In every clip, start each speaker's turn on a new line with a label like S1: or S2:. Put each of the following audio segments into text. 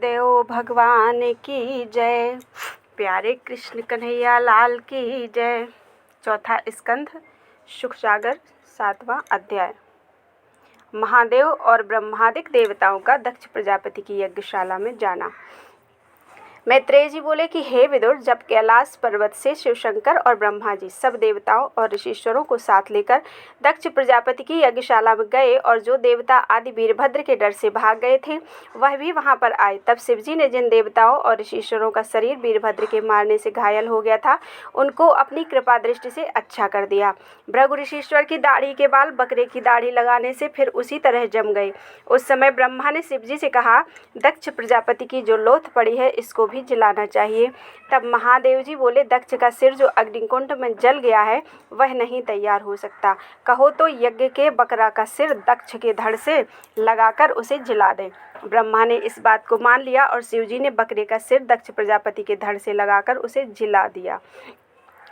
S1: वासुदेव भगवान की जय। प्यारे कृष्ण कन्हैया लाल की जय। चौथा स्कंध सुख सागर 7वां अध्याय। महादेव और ब्रह्मादिक देवताओं का दक्ष प्रजापति की यज्ञशाला में जाना। मैत्रेय जी बोले कि हे विदुर, जब कैलाश पर्वत से शिवशंकर और ब्रह्मा जी सब देवताओं और ऋषिश्वरों को साथ लेकर दक्ष प्रजापति की यज्ञशाला में गए और जो देवता आदि वीरभद्र के डर से भाग गए थे वह भी वहां पर आए, तब शिवजी ने जिन देवताओं और ऋषिश्वरों का शरीर वीरभद्र के मारने से घायल हो गया था उनको अपनी कृपा दृष्टि से अच्छा कर दिया। भृगु ऋषिश्वर की दाढ़ी के बाल बकरे की दाढ़ी लगाने से फिर उसी तरह जम गए। उस समय ब्रह्मा ने शिवजी से कहा, दक्ष प्रजापति की जो लोथ पड़ी है इसको भी जलाना चाहिए। तब महादेव जी बोले, दक्ष का सिर जो अग्निकुंड में जल गया है वह नहीं तैयार हो सकता। कहो तो यज्ञ के बकरा का सिर दक्ष के धड़ से लगाकर उसे जला दें। ब्रह्मा ने इस बात को मान लिया और शिवजी ने बकरे का सिर दक्ष प्रजापति के धड़ से लगाकर उसे जला दिया।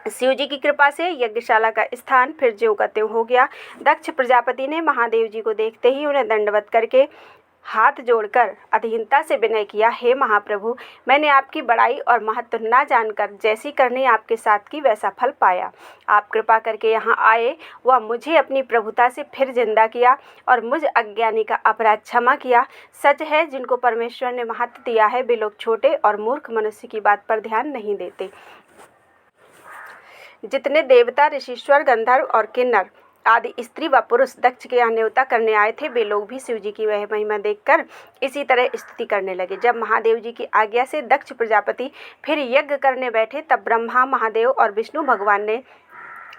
S1: शिव जी की कृपा से यज्ञशाला का स्थान फिर ज्यों का त्यों हो गया। दक्ष प्रजापति ने महादेव जी को देखते ही उन्हें दंडवत करके हाथ जोड़कर अधीनता से विनय किया, हे महाप्रभु, मैंने आपकी बड़ाई और महत्व न जानकर जैसी करनी आपके साथ की वैसा फल पाया। आप कृपा करके यहाँ आए व मुझे अपनी प्रभुता से फिर जिंदा किया और मुझ अज्ञानी का अपराध क्षमा किया। सच है, जिनको परमेश्वर ने महत्व दिया है वे लोग छोटे और मूर्ख मनुष्य की बात पर ध्यान नहीं देते। जितने देवता, ऋषिश्वर, गंधर्व और किन्नर आदि स्त्री व पुरुष दक्ष के यहाँ न्योता करने आए थे वे लोग भी शिव जी की वह महिमा देखकर इसी तरह स्तुति करने लगे। जब महादेव जी की आज्ञा से दक्ष प्रजापति फिर यज्ञ करने बैठे तब ब्रह्मा, महादेव और विष्णु भगवान ने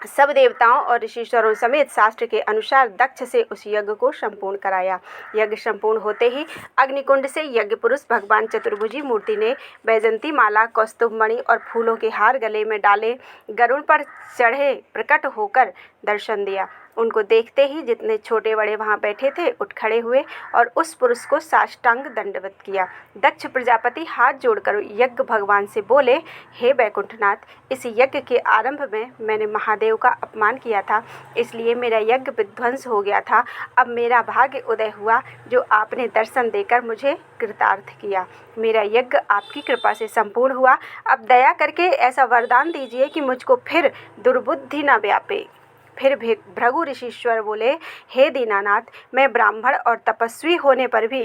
S1: सब देवताओं और ऋषिश्वरों समेत शास्त्र के अनुसार दक्ष से उस यज्ञ को संपूर्ण कराया। यज्ञ संपूर्ण होते ही अग्निकुंड से यज्ञ पुरुष भगवान चतुर्भुजी मूर्ति ने वैजंती माला, कौस्तुभ मणि और फूलों के हार गले में डाले गरुड़ पर चढ़े प्रकट होकर दर्शन दिया। उनको देखते ही जितने छोटे बड़े वहां बैठे थे उठ खड़े हुए और उस पुरुष को साष्टांग दंडवत किया। दक्ष प्रजापति हाथ जोड़कर यज्ञ भगवान से बोले, हे वैकुंठनाथ, इस यज्ञ के आरंभ में मैंने महादेव का अपमान किया था, इसलिए मेरा यज्ञ विध्वंस हो गया था। अब मेरा भाग्य उदय हुआ जो आपने दर्शन देकर मुझे कृतार्थ किया। मेरा यज्ञ आपकी कृपा से संपूर्ण हुआ। अब दया करके ऐसा वरदान दीजिए कि मुझको फिर दुर्बुद्धि न व्यापे। फिर भृगु ऋषिश्वर बोले, हे दीनानाथ, मैं ब्राह्मण और तपस्वी होने पर भी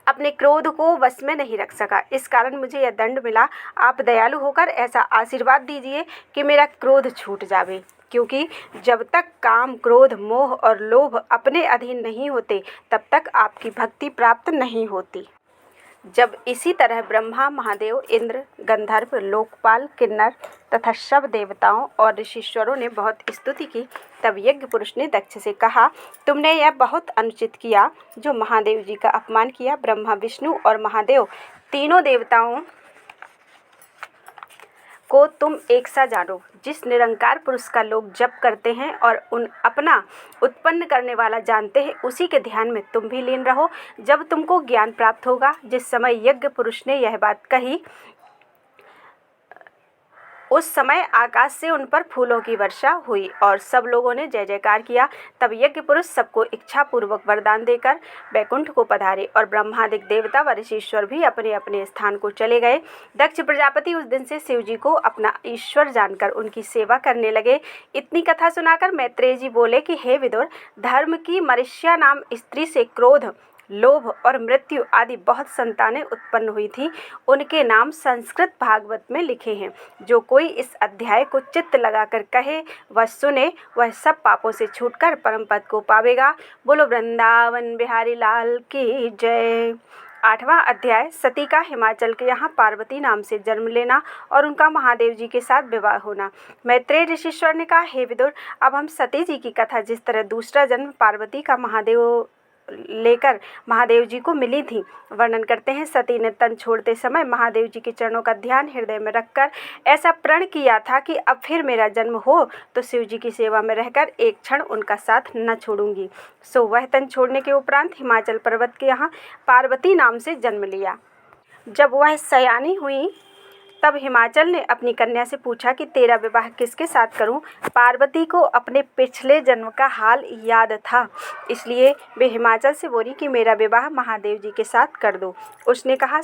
S1: अपने क्रोध को वश में नहीं रख सका, इस कारण मुझे यह दंड मिला। आप दयालु होकर ऐसा आशीर्वाद दीजिए कि मेरा क्रोध छूट जावे, क्योंकि जब तक काम, क्रोध, मोह और लोभ अपने अधीन नहीं होते तब तक आपकी भक्ति प्राप्त नहीं होती। जब इसी तरह ब्रह्मा, महादेव, इंद्र, गंधर्व, लोकपाल, किन्नर तथा सब देवताओं और ऋषिश्वरों ने बहुत स्तुति की तब यज्ञ पुरुष ने दक्ष से कहा, तुमने यह बहुत अनुचित किया जो महादेव जी का अपमान किया। ब्रह्मा, विष्णु और महादेव तीनों देवताओं को तुम एक सा जानो। जिस निरंकार पुरुष का लोग जप करते हैं और उन अपना उत्पन्न करने वाला जानते हैं उसी के ध्यान में तुम भी लीन रहो। जब तुमको ज्ञान प्राप्त होगा, जिस समय यज्ञ पुरुष ने यह बात कही उस समय आकाश से उन पर फूलों की वर्षा हुई और सब लोगों ने जय जयकार किया। तब यज्ञ पुरुष सबको इच्छा पूर्वक वरदान देकर वैकुंठ को पधारे और ब्रह्मादिक देवता व ऋषिश्वर भी अपने अपने स्थान को चले गए। दक्ष प्रजापति उस दिन से शिव जी को अपना ईश्वर जानकर उनकी सेवा करने लगे। इतनी कथा सुनाकर मैत्रेय जी बोले कि हे विदुर, धर्म की मरीष्या नाम स्त्री से क्रोध, लोभ और मृत्यु आदि बहुत संतानें उत्पन्न हुई थी। उनके नाम संस्कृत भागवत में लिखे हैं। जो कोई इस अध्याय को चित्त लगाकर कहे व सुने वह सब पापों से छूटकर परम पद को पावेगा। बोलो वृंदावन बिहारी लाल की जय। 8वां अध्याय। सती का हिमाचल के यहाँ पार्वती नाम से जन्म लेना और उनका महादेव जी के साथ विवाह होना। मैत्रेय ऋषिश्वर ने कहा, हे विदुर, अब हम सती जी की कथा जिस तरह दूसरा जन्म पार्वती का महादेव लेकर महादेव जी को मिली थी वर्णन करते हैं। सती ने तन छोड़ते समय महादेव जी के चरणों का ध्यान हृदय में रखकर ऐसा प्रण किया था कि अब फिर मेरा जन्म हो तो शिव जी की सेवा में रहकर एक क्षण उनका साथ न छोड़ूंगी। सो वह तन छोड़ने के उपरांत हिमाचल पर्वत के यहाँ पार्वती नाम से जन्म लिया। जब वह सयानी हुई तब हिमाचल ने अपनी कन्या से पूछा कि तेरा विवाह किसके साथ करूं? पार्वती को अपने पिछले जन्म का हाल याद था, इसलिए वे हिमाचल से बोली कि मेरा विवाह महादेव जी के साथ कर दो। उसने कहा,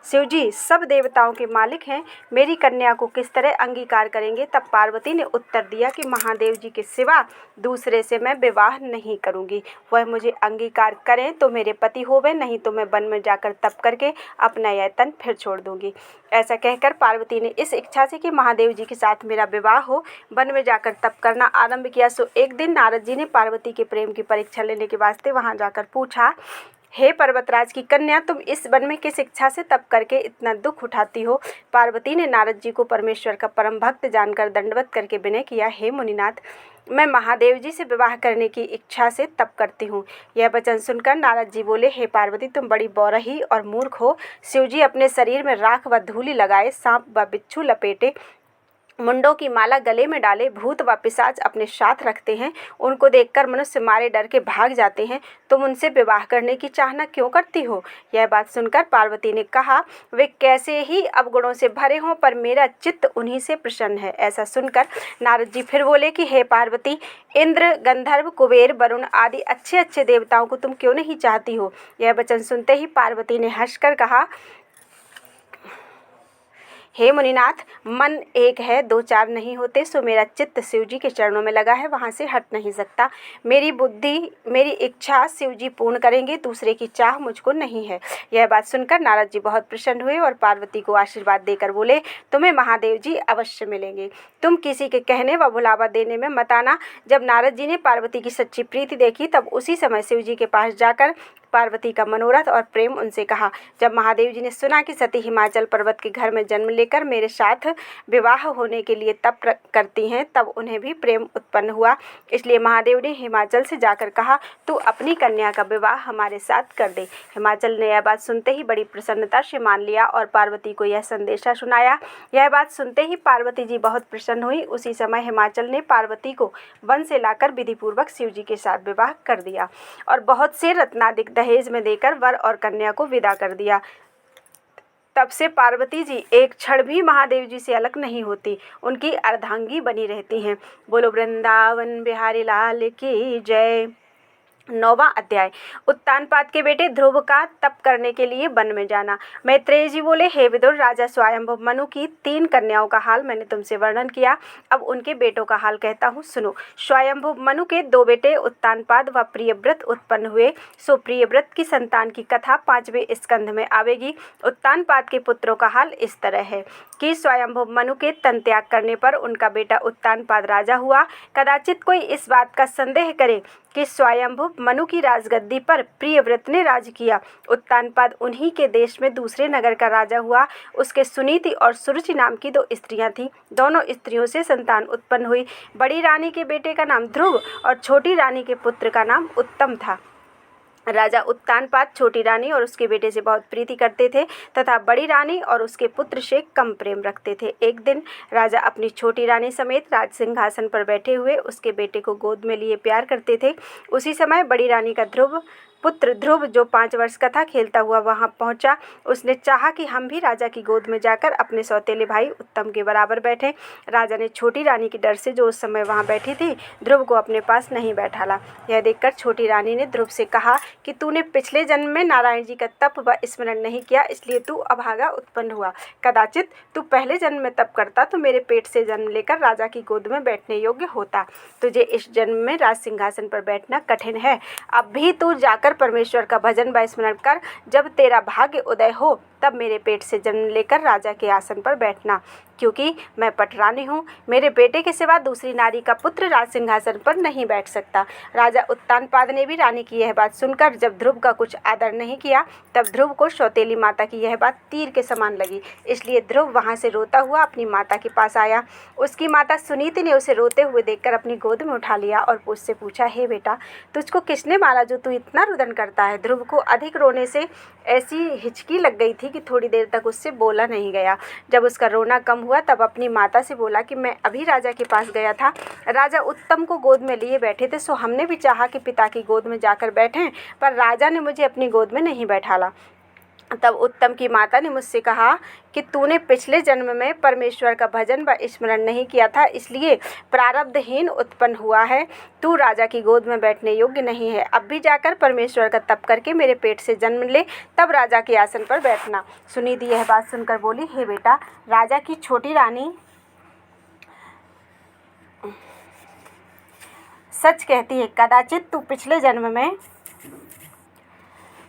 S1: शिव जी सब देवताओं के मालिक हैं, मेरी कन्या को किस तरह अंगीकार करेंगे? तब पार्वती ने उत्तर दिया कि महादेव जी के सिवा दूसरे से मैं विवाह नहीं करूंगी। वह मुझे अंगीकार करें तो मेरे पति होवे, नहीं तो मैं वन में जाकर तप करके अपना यह तन फिर छोड़ दूंगी। ऐसा कहकर पार्वती ने इस इच्छा से कि महादेव जी के साथ मेरा विवाह हो, वन में जाकर तप करना आरंभ किया। सो एक दिन नारद जी ने पार्वती के प्रेम की परीक्षा लेने के वास्ते वहां जाकर पूछा, हे पर्वतराज की कन्या, तुम इस वन में किस इच्छा से तप करके इतना दुख उठाती हो? पार्वती ने नारद जी को परमेश्वर का परम भक्त जानकर दंडवत करके विनय किया, हे मुनिनाथ, मैं महादेव जी से विवाह करने की इच्छा से तप करती हूँ। यह वचन सुनकर नारद जी बोले, हे पार्वती, तुम बड़ी बौरही और मूर्ख हो। शिव जी अपने शरीर में राख व धूलि लगाए, सांप व बिच्छू लपेटे, मुंडों की माला गले में डाले, भूत व पिशाच अपने साथ रखते हैं। उनको देखकर मनुष्य मारे डर के भाग जाते हैं। तुम उनसे विवाह करने की चाहना क्यों करती हो? यह बात सुनकर पार्वती ने कहा, वे कैसे ही अवगुणों से भरे हों, पर मेरा चित्त उन्हीं से प्रसन्न है। ऐसा सुनकर नारद जी फिर बोले कि हे पार्वती, इंद्र, गंधर्व, कुबेर, वरुण आदि अच्छे अच्छे देवताओं को तुम क्यों नहीं चाहती हो? यह वचन सुनते ही पार्वती ने हंसकर कहा, हे मुनिनाथ, मन एक है, दो चार नहीं होते। सो मेरा चित्त शिव जी के चरणों में लगा है, वहाँ से हट नहीं सकता। मेरी इच्छा शिव जी पूर्ण करेंगे, दूसरे की चाह मुझको नहीं है। यह बात सुनकर नारद जी बहुत प्रसन्न हुए और पार्वती को आशीर्वाद देकर बोले, तुम्हें महादेव जी अवश्य मिलेंगे। तुम किसी के कहने व बुलावा देने में मत आना। जब नारद जी ने पार्वती की सच्ची प्रीति देखी, तब उसी समय शिव जी के पास जाकर पार्वती का मनोरथ और प्रेम उनसे कहा। जब महादेव जी ने सुना कि सती हिमाचल पर्वत के घर में जन्म लेकर मेरे साथ विवाह होने के लिए तप करती हैं, तब उन्हें भी प्रेम उत्पन्न हुआ। इसलिए महादेव ने हिमाचल से जाकर कहा, तू अपनी कन्या का विवाह हमारे साथ कर दे। हिमाचल ने यह बात सुनते ही बड़ी प्रसन्नता से मान लिया और पार्वती को यह संदेशा सुनाया। यह बात सुनते ही पार्वती जी बहुत प्रसन्न हुई। उसी समय हिमाचल ने पार्वती को वन से लाकर विधिपूर्वक शिव जी के साथ विवाह कर दिया और बहुत से रत्नादिक दहेज में देकर वर और कन्या को विदा कर दिया। तब से पार्वती जी एक क्षण भी महादेव जी से अलग नहीं होती, उनकी अर्धांगी बनी रहती हैं। बोलो वृंदावन बिहारी लाल की जय। 9वां अध्याय। उत्तानपाद के बेटे ध्रुव का तप करने के लिए वन में जाना। मैत्रेय जी बोले, हे विदुर, राजा स्वयंभु मनु की 3 कन्याओं का हाल मैंने तुमसे वर्णन किया, अब उनके बेटों का हाल कहता हूँ, सुनो। स्वयंभु मनु के 2 बेटे उत्तानपाद व प्रियव्रत उत्पन्न हुए। सो प्रियव्रत की संतान की कथा 5वें स्कंध में आवेगी। उत्तानपाद के पुत्रों का हाल इस तरह है कि स्वयंभु मनु के तन त्याग करने पर उनका बेटा उत्तानपाद राजा हुआ। कदाचित कोई इस बात का संदेह करे कि स्वयंभु मनु की राजगद्दी पर प्रियव्रत ने राज किया। उत्तानपाद उन्हीं के देश में दूसरे नगर का राजा हुआ। उसके सुनीति और सुरुचि नाम की 2 स्त्रियां थीं। दोनों स्त्रियों से संतान उत्पन्न हुई। बड़ी रानी के बेटे का नाम ध्रुव और छोटी रानी के पुत्र का नाम उत्तम था। राजा उत्तानपाद छोटी रानी और उसके बेटे से बहुत प्रीति करते थे तथा बड़ी रानी और उसके पुत्र से कम प्रेम रखते थे। एक दिन राजा अपनी छोटी रानी समेत राज सिंहासन पर बैठे हुए उसके बेटे को गोद में लिए प्यार करते थे। उसी समय बड़ी रानी का पुत्र ध्रुव, जो 5 वर्ष का था, खेलता हुआ वहां पहुंचा। उसने चाहा कि हम भी राजा की गोद में जाकर अपने सौतेले भाई उत्तम के बराबर बैठें। राजा ने छोटी रानी के डर से, जो उस समय वहां बैठी थी, ध्रुव को अपने पास नहीं बैठाला। यह देखकर छोटी रानी ने ध्रुव से कहा कि तूने पिछले जन्म में नारायण जी का तप व स्मरण नहीं किया, इसलिए तू अभागा उत्पन्न हुआ। कदाचित तू पहले जन्म में तप करता तो मेरे पेट से जन्म लेकर राजा की गोद में बैठने योग्य होता। तुझे इस जन्म में राज सिंहासन पर बैठना कठिन है। अब भी तू जाकर परमेश्वर का भजन व स्मरण कर। जब तेरा भाग्य उदय हो तब मेरे पेट से जन्म लेकर राजा के आसन पर बैठना, क्योंकि मैं पटरानी हूँ। मेरे बेटे के सिवा दूसरी नारी का पुत्र राज सिंहासन पर नहीं बैठ सकता। राजा उत्तानपाद ने भी रानी की यह बात सुनकर जब ध्रुव का कुछ आदर नहीं किया, तब ध्रुव को सौतेली माता की यह बात तीर के समान लगी। इसलिए ध्रुव वहाँ से रोता हुआ अपनी माता के पास आया। उसकी माता सुनीति ने उसे रोते हुए देखकर अपनी गोद में उठा लिया और उससे पूछा, हे बेटा, तुझको किसने मारा जो तू इतना रुदन करता है? ध्रुव को अधिक रोने से ऐसी हिचकी लग गई थी कि थोड़ी देर तक उससे बोला नहीं गया। जब उसका रोना कम हुआ तब अपनी माता से बोला कि मैं अभी राजा के पास गया था। राजा उत्तम को गोद में लिए बैठे थे, सो हमने भी चाहा कि पिता की गोद में जाकर बैठें, पर राजा ने मुझे अपनी गोद में नहीं बैठाला। तब उत्तम की माता ने मुझसे कहा कि तूने पिछले जन्म में परमेश्वर का भजन व स्मरण नहीं किया था, इसलिए प्रारब्धहीन उत्पन्न हुआ है। तू राजा की गोद में बैठने योग्य नहीं है। अब भी जाकर परमेश्वर का तप करके मेरे पेट से जन्म ले, तब राजा के आसन पर बैठना। सुनिधि यह बात सुनकर बोली, हे बेटा, राजा की छोटी रानी सच कहती है। कदाचित तू पिछले जन्म में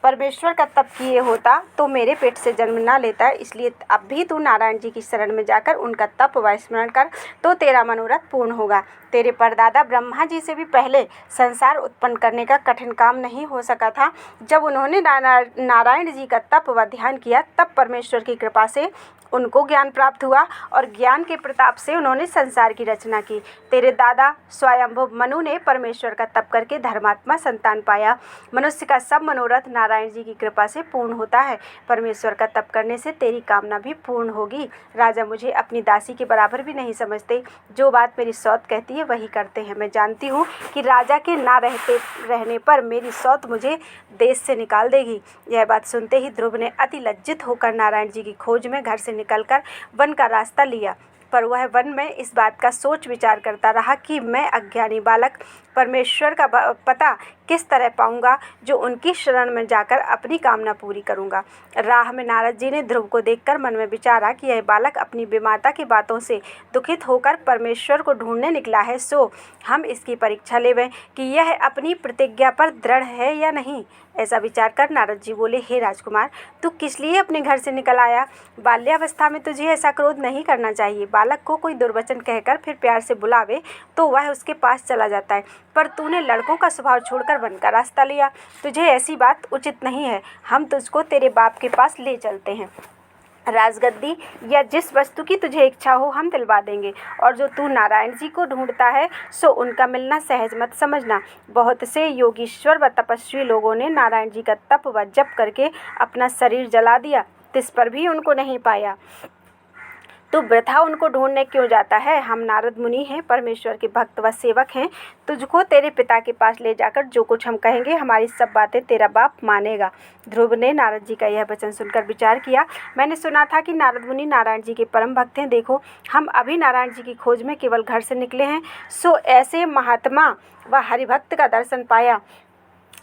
S1: परमेश्वर का तप किए होता तो मेरे पेट से जन्म ना लेता, इसलिए अब भी तू नारायण जी की शरण में जाकर उनका तप व स्मरण कर, तो तेरा मनोरथ पूर्ण होगा। तेरे परदादा ब्रह्मा जी से भी पहले संसार उत्पन्न करने का कठिन काम नहीं हो सका था। जब उन्होंने नारायण जी का तप व ध्यान किया, तब परमेश्वर की कृपा से उनको ज्ञान प्राप्त हुआ और ज्ञान के प्रताप से उन्होंने संसार की रचना की। तेरे दादा स्वयंभु मनु ने परमेश्वर का तप करके धर्मात्मा संतान पाया। मनुष्य का सब मनोरथ नारायण जी की कृपा से पूर्ण होता है। परमेश्वर का तप करने से तेरी कामना भी पूर्ण होगी। राजा मुझे अपनी दासी के बराबर भी नहीं समझते। जो बात मेरी सौत कहती है वही करते हैं। मैं जानती हूँ कि राजा के ना रहने पर मेरी सौत मुझे देश से निकाल देगी। यह बात सुनते ही ध्रुव ने अति लज्जित होकर नारायण जी की खोज में घर से निकलकर वन का रास्ता लिया। पर वह वन में इस बात का सोच विचार करता रहा कि मैं अज्ञानी बालक परमेश्वर का पता किस तरह पाऊंगा, जो उनकी शरण में जाकर अपनी कामना पूरी करूंगा। राह में नारद जी ने ध्रुव को देखकर मन में विचारा कि यह बालक अपनी विमाता की बातों से दुखित होकर परमेश्वर को ढूंढने निकला है, सो हम इसकी परीक्षा लेवें कि यह अपनी प्रतिज्ञा पर दृढ़ है या नहीं। ऐसा विचार कर नारद जी बोले, हे राजकुमार, तू किस लिए अपने घर से निकल आया? बाल्यावस्था में तुझे ऐसा क्रोध नहीं करना चाहिए। बालक को कोई दुर्वचन कहकर फिर प्यार से बुलावे तो वह उसके पास चला जाता है, पर तूने लड़कों का स्वभाव छोड़कर वन का रास्ता लिया। तुझे ऐसी बात उचित नहीं है। हम तुझको तेरे बाप के पास ले चलते हैं। राजगद्दी या जिस वस्तु की तुझे इच्छा हो हम दिलवा देंगे, और जो तू नारायण जी को ढूंढता है सो उनका मिलना सहज मत समझना। बहुत से योगीश्वर व तपस्वी लोगों ने नारायण जी का तप व जप करके अपना शरीर जला दिया, तिस पर भी उनको नहीं पाया। तू वृथा उनको ढूंढने क्यों जाता है? हम नारद मुनि हैं, परमेश्वर के भक्त व सेवक हैं। तुझको तेरे पिता के पास ले जाकर जो कुछ हम कहेंगे, हमारी सब बातें तेरा बाप मानेगा। ध्रुव ने नारद जी का यह वचन सुनकर विचार किया, मैंने सुना था कि नारद मुनि नारायण जी के परम भक्त हैं। देखो, हम अभी नारायण जी की खोज में केवल घर से निकले हैं, सो ऐसे महात्मा व हरिभक्त का दर्शन पाया।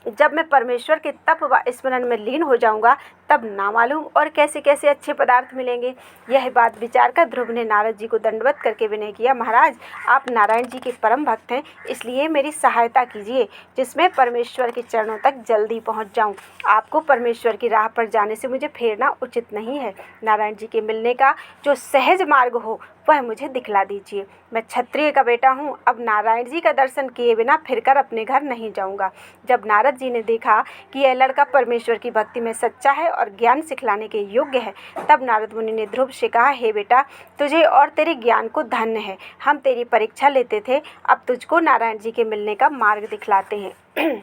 S1: जब मैं परमेश्वर के तप व स्मरण में लीन हो जाऊंगा, तब ना मालूम और कैसे कैसे अच्छे पदार्थ मिलेंगे। यह बात विचार कर ध्रुव ने नारद जी को दंडवत करके विनय किया, महाराज, आप नारायण जी के परम भक्त हैं, इसलिए मेरी सहायता कीजिए, जिसमें परमेश्वर के चरणों तक जल्दी पहुंच जाऊं। आपको परमेश्वर की राह पर जाने से मुझे फेरना उचित नहीं है। नारायण जी के मिलने का जो सहज मार्ग हो वह मुझे दिखला दीजिए। मैं क्षत्रिय का बेटा हूँ, अब नारायण जी का दर्शन किए बिना फिरकर अपने घर नहीं जाऊँगा। जब नारद जी ने देखा कि यह लड़का परमेश्वर की भक्ति में सच्चा है और ज्ञान सिखलाने के योग्य है, तब नारद मुनि ने ध्रुव से कहा, हे बेटा, तुझे और तेरे ज्ञान को धन्य है। हम तेरी परीक्षा लेते थे, अब तुझको नारायण जी के मिलने का मार्ग दिखलाते हैं।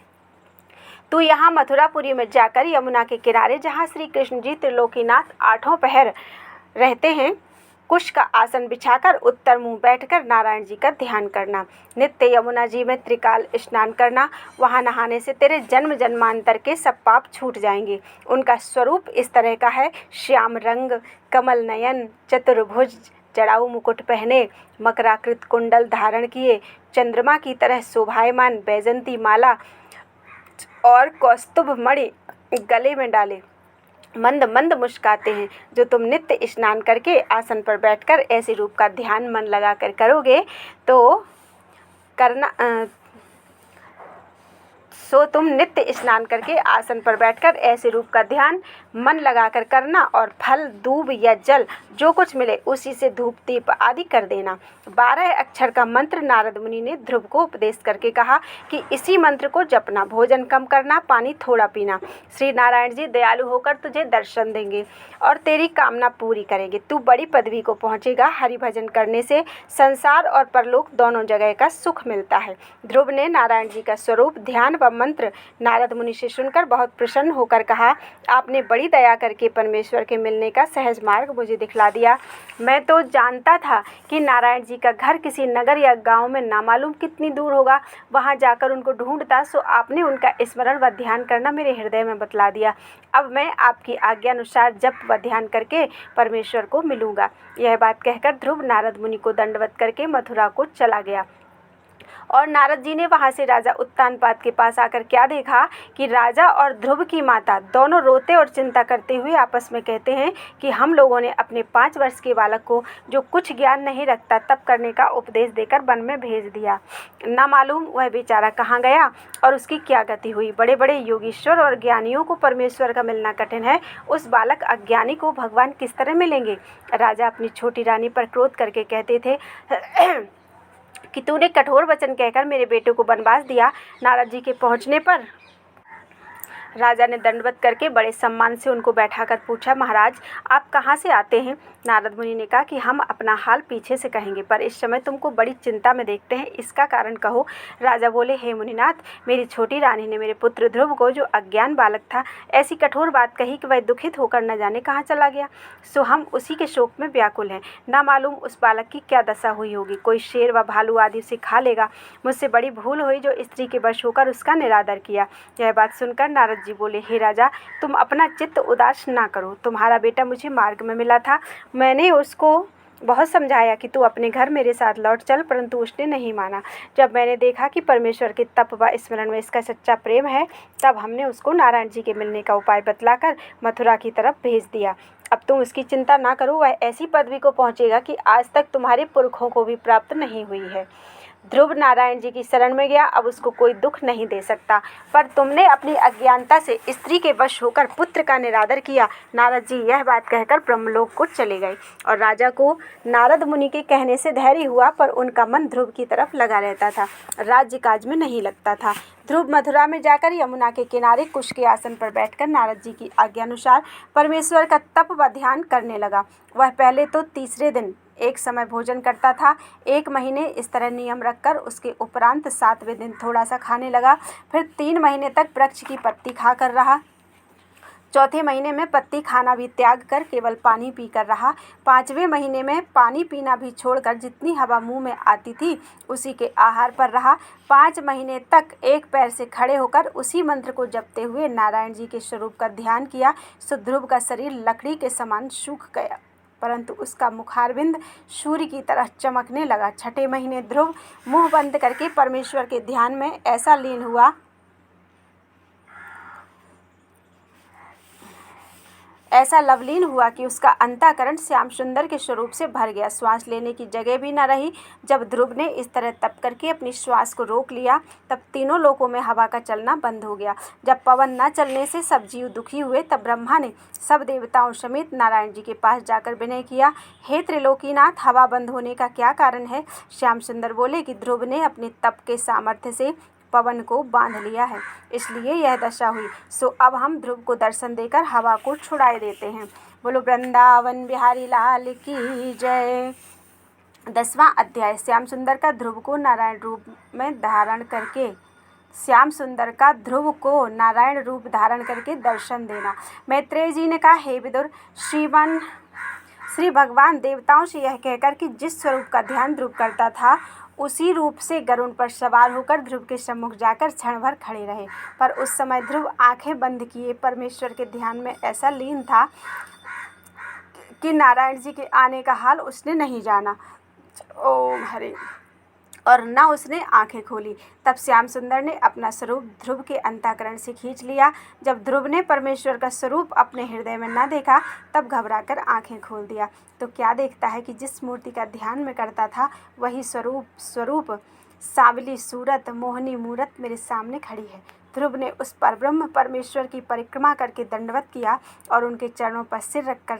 S1: तू यहाँ मथुरापुरी में जाकर यमुना के किनारे, जहाँ श्री कृष्ण जी त्रिलोकीनाथ आठों पहर रहते हैं, कुश का आसन बिछाकर उत्तर मुंह बैठकर नारायण जी का ध्यान करना। नित्य यमुना जी में त्रिकाल स्नान करना। वहाँ नहाने से तेरे जन्म जन्मांतर के सब पाप छूट जाएंगे। उनका स्वरूप इस तरह का है, श्याम रंग, कमल नयन, चतुर्भुज, जड़ाऊ मुकुट पहने, मकराकृत कुंडल धारण किए, चंद्रमा की तरह शोभायमान, बैजंती माला और कौस्तुभ मणि गले में डाले, मंद मंद मुस्काते हैं। जो तुम नित्य स्नान करके आसन पर बैठकर ऐसे रूप का ध्यान मन लगाकर करोगे तो तुम नित्य स्नान करके आसन पर बैठकर ऐसे रूप का ध्यान मन लगाकर करना, और फल, दूब या जल जो कुछ मिले उसी से धूप दीप आदि कर देना। 12 अक्षर का मंत्र नारद मुनि ने ध्रुव को उपदेश करके कहा कि इसी मंत्र को जपना, भोजन कम करना, पानी थोड़ा पीना। श्री नारायण जी दयालु होकर तुझे दर्शन देंगे और तेरी कामना पूरी करेंगे। तू बड़ी पदवी को पहुँचेगा। हरि भजन करने से संसार और परलोक दोनों जगह का सुख मिलता है। ध्रुव ने नारायण जी का स्वरूप, ध्यान व वह मंत्र नारद मुनि से सुनकर बहुत प्रसन्न होकर कहा, आपने बड़ी दया करके परमेश्वर के मिलने का सहज मार्ग मुझे दिखला दिया। मैं तो जानता था कि नारायण जी का घर किसी नगर या गांव में नामालूम कितनी दूर होगा। वहां जाकर उनको ढूंढता, सो आपने उनका स्मरण व ध्यान करना मेरे हृदय में बतला दिया। अब मैं आपकी आज्ञा अनुसार जप व ध्यान करके परमेश्वर को मिलूंगा। यह बात कहकर ध्रुव नारद मुनि को दंडवत करके मथुरा को चला गया। और नारद जी ने वहां से राजा उत्तानपाद के पास आकर क्या देखा कि राजा और ध्रुव की माता दोनों रोते और चिंता करते हुए आपस में कहते हैं कि हम लोगों ने अपने 5 वर्ष के बालक को, जो कुछ ज्ञान नहीं रखता, तप करने का उपदेश देकर वन में भेज दिया। न मालूम वह बेचारा कहाँ गया और उसकी क्या गति हुई। बड़े बड़े योगीश्वर और ज्ञानियों को परमेश्वर का मिलना कठिन है, उस बालक अज्ञानी को भगवान किस तरह मिलेंगे। राजा अपनी छोटी रानी पर क्रोध करके कहते थे कि तूने कठोर वचन कहकर मेरे बेटे को वनवास दिया। नारद जी के पहुंचने पर राजा ने दंडवत करके बड़े सम्मान से उनको बैठाकर पूछा, महाराज आप कहाँ से आते हैं। नारद मुनि ने कहा कि हम अपना हाल पीछे से कहेंगे, पर इस समय तुमको बड़ी चिंता में देखते हैं, इसका कारण कहो। राजा बोले, हे मुनिनाथ, मेरी छोटी रानी ने मेरे पुत्र ध्रुव को, जो अज्ञान बालक था, ऐसी कठोर बात कही कि वह दुखित होकर न जाने कहाँ चला गया। सो हम उसी के शोक में व्याकुल हैं। ना मालूम उस बालक की क्या दशा हुई होगी। कोई शेर व भालू आदि उसे खा लेगा। मुझसे बड़ी भूल हुई जो स्त्री के वश होकर उसका निरादर किया। यह बात सुनकर नारद जी बोले, हे राजा, तुम अपना चित्त उदास ना करो। तुम्हारा बेटा मुझे मार्ग में मिला था। मैंने उसको बहुत समझाया कि तू अपने घर मेरे साथ लौट चल, परंतु उसने नहीं माना। जब मैंने देखा कि परमेश्वर के तप व स्मरण में इसका सच्चा प्रेम है, तब हमने उसको नारायण जी के मिलने का उपाय बतलाकर मथुरा की तरफ भेज दिया। अब तुम उसकी चिंता ना करो, वह ऐसी पदवी को पहुँचेगा कि आज तक तुम्हारे पुरखों को भी प्राप्त नहीं हुई है। ध्रुव नारायण जी की शरण में गया, अब उसको कोई दुख नहीं दे सकता। पर तुमने अपनी अज्ञानता से स्त्री के वश होकर पुत्र का निरादर किया। नारद जी यह बात कहकर ब्रह्मलोक को चले गए और राजा को नारद मुनि के कहने से धैर्य हुआ, पर उनका मन ध्रुव की तरफ लगा रहता था, राज्य काज में नहीं लगता था। ध्रुव मथुरा में जाकर यमुना के किनारे कुश के आसन पर बैठकर नारद जी की आज्ञानुसार परमेश्वर का तप व ध्यान करने लगा। वह पहले तो तीसरे दिन एक समय भोजन करता था। 1 महीने इस तरह नियम रखकर उसके उपरांत 7वें दिन थोड़ा सा खाने लगा। फिर 3 महीने तक वृक्ष की पत्ती खाकर रहा। चौथे महीने में पत्ती खाना भी त्याग कर केवल पानी पीकर रहा। 5वें महीने में पानी पीना भी छोड़कर जितनी हवा मुंह में आती थी उसी के आहार पर रहा। 5 महीने तक एक पैर से खड़े होकर उसी मंत्र को जपते हुए नारायण जी के स्वरूप का ध्यान किया। सो ध्रुव का शरीर लकड़ी के समान सूख गया, परंतु उसका मुखारविंद सूर्य की तरह चमकने लगा। 6ठे महीने ध्रुव मुंह बंद करके परमेश्वर के ध्यान में ऐसा लवलीन हुआ कि उसका अंतःकरण श्याम सुंदर के स्वरूप से भर गया। श्वास लेने की जगह भी न रही। जब ध्रुव ने इस तरह तप करके अपनी श्वास को रोक लिया, तब तीनों लोकों में हवा का चलना बंद हो गया। जब पवन न चलने से सब जीव दुखी हुए, तब ब्रह्मा ने सब देवताओं समेत नारायण जी के पास जाकर विनय किया, हे त्रिलोकीनाथ, हवा बंद होने का क्या कारण है। श्याम सुंदर बोले कि ध्रुव ने अपने तप के सामर्थ्य से पवन को बांध लिया है, इसलिए यह दशा हुई। सो अब हम ध्रुव को दर्शन देकर हवा को छुड़ाए देते हैं। बोलो वृंदावन बिहारी लाल की जय। 10वां अध्याय, श्याम सुंदर का ध्रुव को नारायण रूप धारण करके दर्शन देना। मैत्रेय जी ने कहा, हे विदुर, श्री भगवान देवताओं से यह कहकर कि जिस स्वरूप का ध्यान ध्रुव करता था उसी रूप से गरुड़ पर सवार होकर ध्रुव के सम्मुख जाकर क्षण भर खड़े रहे। पर उस समय ध्रुव आंखें बंद किए परमेश्वर के ध्यान में ऐसा लीन था कि नारायण जी के आने का हाल उसने नहीं जाना। ओम हरे। और न उसने आंखें खोली। तब श्याम सुंदर ने अपना स्वरूप ध्रुव के अंतःकरण से खींच लिया। जब ध्रुव ने परमेश्वर का स्वरूप अपने हृदय में न देखा, तब घबराकर आंखें खोल दिया। तो क्या देखता है कि जिस मूर्ति का ध्यान में करता था वही स्वरूप सांवली सूरत मोहनी मूरत मेरे सामने खड़ी है। ध्रुव ने उस परब्रह्म परमेश्वर की परिक्रमा करके दंडवत किया और उनके चरणों पर सिर रखकर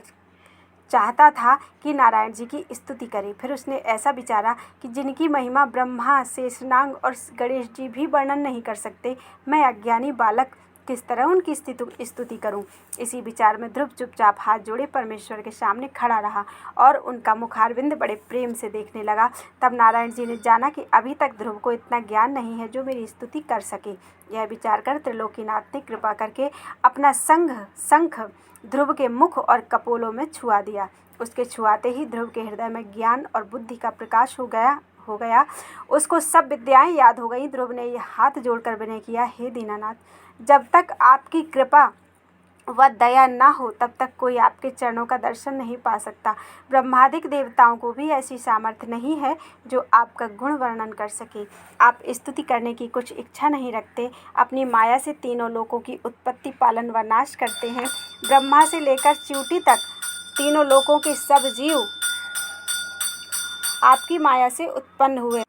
S1: चाहता था कि नारायण जी की स्तुति करे। फिर उसने ऐसा विचारा कि जिनकी महिमा ब्रह्मा, शेषनाग और गणेश जी भी वर्णन नहीं कर सकते, मैं अज्ञानी बालक किस तरह उनकी स्तुति करूं। इसी विचार में ध्रुव चुपचाप हाथ जोड़े परमेश्वर के सामने खड़ा रहा और उनका मुखारविंद बड़े प्रेम से देखने लगा। तब नारायण जी ने जाना कि अभी तक ध्रुव को इतना ज्ञान नहीं है जो मेरी स्तुति कर सके। यह विचार कर त्रिलोकीनाथ ने कृपा करके अपना शंख ध्रुव के मुख और कपोलों में छुआ दिया। उसके छुआते ही ध्रुव के हृदय में ज्ञान और बुद्धि का प्रकाश हो गया। उसको सब विद्याएं याद हो गई। ध्रुव ने यह हाथ जोड़कर विनय किया, हे दीनानाथ, जब तक आपकी कृपा व दया न हो तब तक कोई आपके चरणों का दर्शन नहीं पा सकता। ब्रह्मादिक देवताओं को भी ऐसी सामर्थ्य नहीं है जो आपका गुण वर्णन कर सके। आप स्तुति करने की कुछ इच्छा नहीं रखते, अपनी माया से तीनों लोकों की उत्पत्ति, पालन व नाश करते हैं। ब्रह्मा से लेकर च्युति तक तीनों लोकों के सब जीव आपकी माया से उत्पन्न हुए।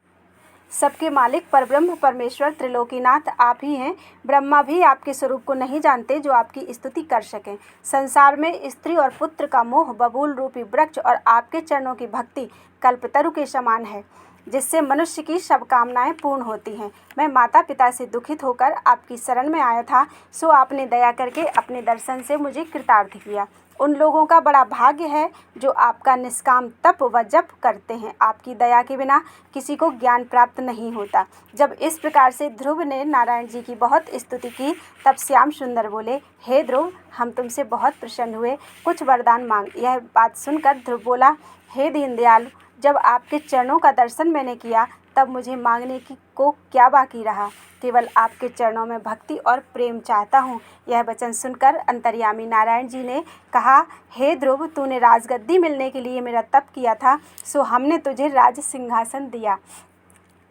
S1: सबके मालिक परब्रह्म परमेश्वर त्रिलोकीनाथ आप ही हैं। ब्रह्मा भी आपके स्वरूप को नहीं जानते जो आपकी स्तुति कर सकें। संसार में स्त्री और पुत्र का मोह बबूल रूपी वृक्ष और आपके चरणों की भक्ति कल्पतरु के समान है, जिससे मनुष्य की सब कामनाएं पूर्ण होती हैं। मैं माता पिता से दुखित होकर आपकी शरण में आया था, सो आपने दया करके अपने दर्शन से मुझे कृतार्थ किया। उन लोगों का बड़ा भाग्य है जो आपका निष्काम तप व जप करते हैं। आपकी दया के बिना किसी को ज्ञान प्राप्त नहीं होता। जब इस प्रकार से ध्रुव ने नारायण जी की बहुत स्तुति की, तब श्याम सुंदर बोले, हे ध्रुव, हम तुमसे बहुत प्रसन्न हुए, कुछ वरदान मांग। यह बात सुनकर ध्रुव बोला, हे दीनदयालु, जब आपके चरणों का दर्शन मैंने किया तब मुझे मांगने की को क्या बाकी रहा। केवल आपके चरणों में भक्ति और प्रेम चाहता हूँ। यह वचन सुनकर अंतर्यामी नारायण जी ने कहा, हे ध्रुव, तूने राजगद्दी मिलने के लिए मेरा तप किया था, सो हमने तुझे राज सिंहासन दिया।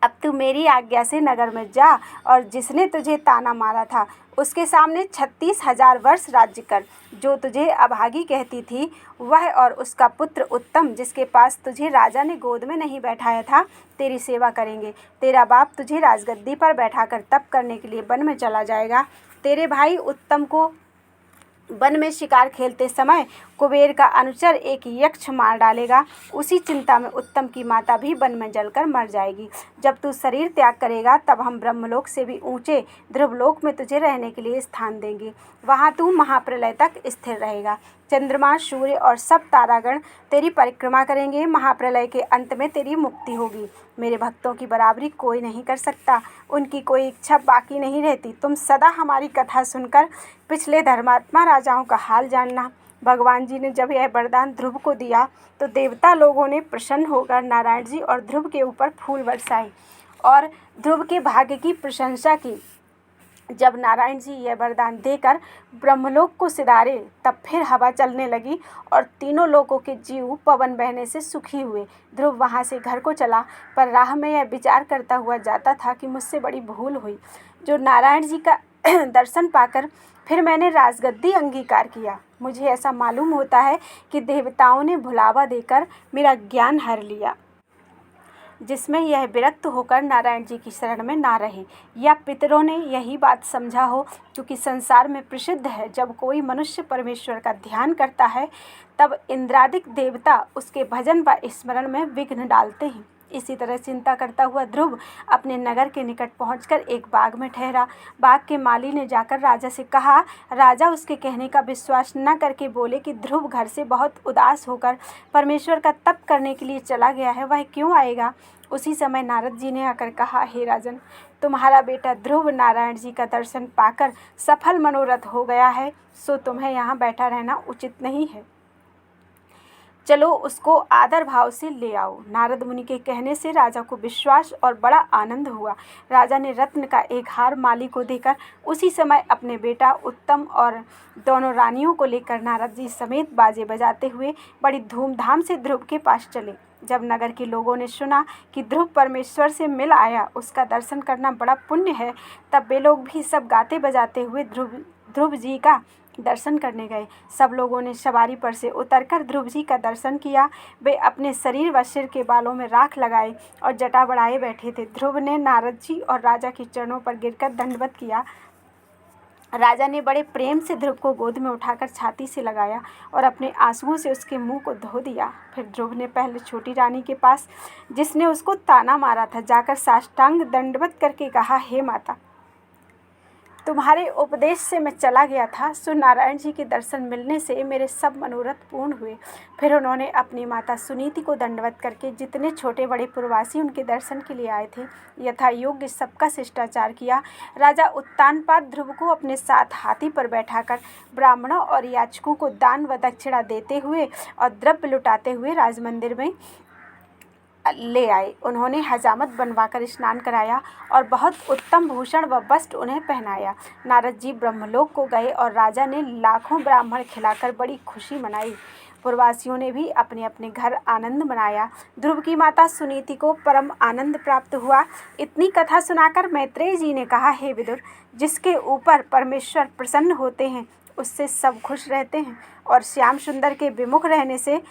S1: अब तू मेरी आज्ञा से नगर में जा और जिसने तुझे ताना मारा था उसके सामने 36,000 वर्ष राज्य कर। जो तुझे अभागी कहती थी वह और उसका पुत्र उत्तम, जिसके पास तुझे राजा ने गोद में नहीं बैठाया था, तेरी सेवा करेंगे। तेरा बाप तुझे राजगद्दी पर बैठाकर तप करने के लिए वन में चला जाएगा। तेरे भाई उत्तम को वन में शिकार खेलते समय कुबेर का अनुचर एक यक्ष मार डालेगा। उसी चिंता में उत्तम की माता भी वन में जलकर मर जाएगी। जब तू शरीर त्याग करेगा तब हम ब्रह्मलोक से भी ऊंचे ध्रुवलोक में तुझे रहने के लिए स्थान देंगे। वहाँ तू महाप्रलय तक स्थिर रहेगा। चंद्रमा, सूर्य और सब तारागण तेरी परिक्रमा करेंगे। महाप्रलय के अंत में तेरी मुक्ति होगी। मेरे भक्तों की बराबरी कोई नहीं कर सकता, उनकी कोई इच्छा बाकी नहीं रहती। तुम सदा हमारी कथा सुनकर पिछले धर्मात्मा राजाओं का हाल जानना। भगवान जी ने जब यह वरदान ध्रुव को दिया तो देवता लोगों ने प्रसन्न होकर नारायण जी और ध्रुव के ऊपर फूल बरसाए और ध्रुव के भाग्य की प्रशंसा की। जब नारायण जी यह वरदान देकर ब्रह्मलोक को सिधारे तब फिर हवा चलने लगी और तीनों लोकों के जीव पवन बहने से सुखी हुए। ध्रुव वहाँ से घर को चला, पर राह में यह विचार करता हुआ जाता था कि मुझसे बड़ी भूल हुई जो नारायण जी का दर्शन पाकर फिर मैंने राजगद्दी अंगीकार किया। मुझे ऐसा मालूम होता है कि देवताओं ने भुलावा देकर मेरा ज्ञान हर लिया, जिसमें यह विरक्त होकर नारायण जी की शरण में ना रहे, या पितरों ने यही बात समझा हो, क्योंकि संसार में प्रसिद्ध है जब कोई मनुष्य परमेश्वर का ध्यान करता है तब इंद्रादिक देवता उसके भजन व स्मरण में विघ्न डालते हैं। इसी तरह चिंता करता हुआ ध्रुव अपने नगर के निकट पहुंचकर एक बाग में ठहरा। बाग के माली ने जाकर राजा से कहा। राजा उसके कहने का विश्वास न करके बोले कि ध्रुव घर से बहुत उदास होकर परमेश्वर का तप करने के लिए चला गया है, वह क्यों आएगा। उसी समय नारद जी ने आकर कहा, हे राजन, तुम्हारा बेटा ध्रुव नारायण जी का दर्शन पाकर सफल मनोरथ हो गया है, सो तुम्हें यहाँ बैठा रहना उचित नहीं है। चलो उसको आदर भाव से ले आओ। नारद मुनि के कहने से राजा को विश्वास और बड़ा आनंद हुआ। राजा ने रत्न का एक हार माली को देकर उसी समय अपने बेटा उत्तम और दोनों रानियों को लेकर नारद जी समेत बाजे बजाते हुए बड़ी धूमधाम से ध्रुव के पास चले। जब नगर के लोगों ने सुना कि ध्रुव परमेश्वर से मिल आया, उसका दर्शन करना बड़ा पुण्य है, तब वे लोग भी सब गाते बजाते हुए ध्रुव जी का दर्शन करने गए। सब लोगों ने सवारी पर से उतरकर ध्रुव जी का दर्शन किया। वे अपने शरीर व सिर के बालों में राख लगाए और जटा बढ़ाए बैठे थे। ध्रुव ने नारद जी और राजा के चरणों पर गिरकर दंडवत किया। राजा ने बड़े प्रेम से ध्रुव को गोद में उठाकर छाती से लगाया और अपने आंसुओं से उसके मुंह को धो दिया। फिर ध्रुव ने पहले छोटी रानी के पास, जिसने उसको ताना मारा था, जाकर साष्टांग दंडवत करके कहा, हे माता, तुम्हारे उपदेश से मैं चला गया था, सो नारायण जी के दर्शन मिलने से मेरे सब मनोरथ पूर्ण हुए। फिर उन्होंने अपनी माता सुनीति को दंडवत करके जितने छोटे बड़े पुरवासी उनके दर्शन के लिए आए थे यथा योग्य सबका शिष्टाचार किया। राजा उत्तानपाद ध्रुव को अपने साथ हाथी पर बैठाकर ब्राह्मणों और याचकों को दान व दक्षिणा देते हुए और द्रव्य लुटाते हुए राजमंदिर में ले आए। उन्होंने हजामत बनवाकर स्नान कराया और बहुत उत्तम भूषण व वस्त्र उन्हें पहनाया। नारद जी ब्रह्मलोक को गए और राजा ने लाखों ब्राह्मण खिलाकर बड़ी खुशी मनाई। पुरवासियों ने भी अपने अपने घर आनंद मनाया। ध्रुव की माता सुनीति को परम आनंद प्राप्त हुआ। इतनी कथा सुनाकर मैत्रेय जी ने कहा, हे विदुर, जिसके ऊपर परमेश्वर प्रसन्न होते हैं उससे सब खुश रहते हैं और श्याम सुंदर के विमुख रहने से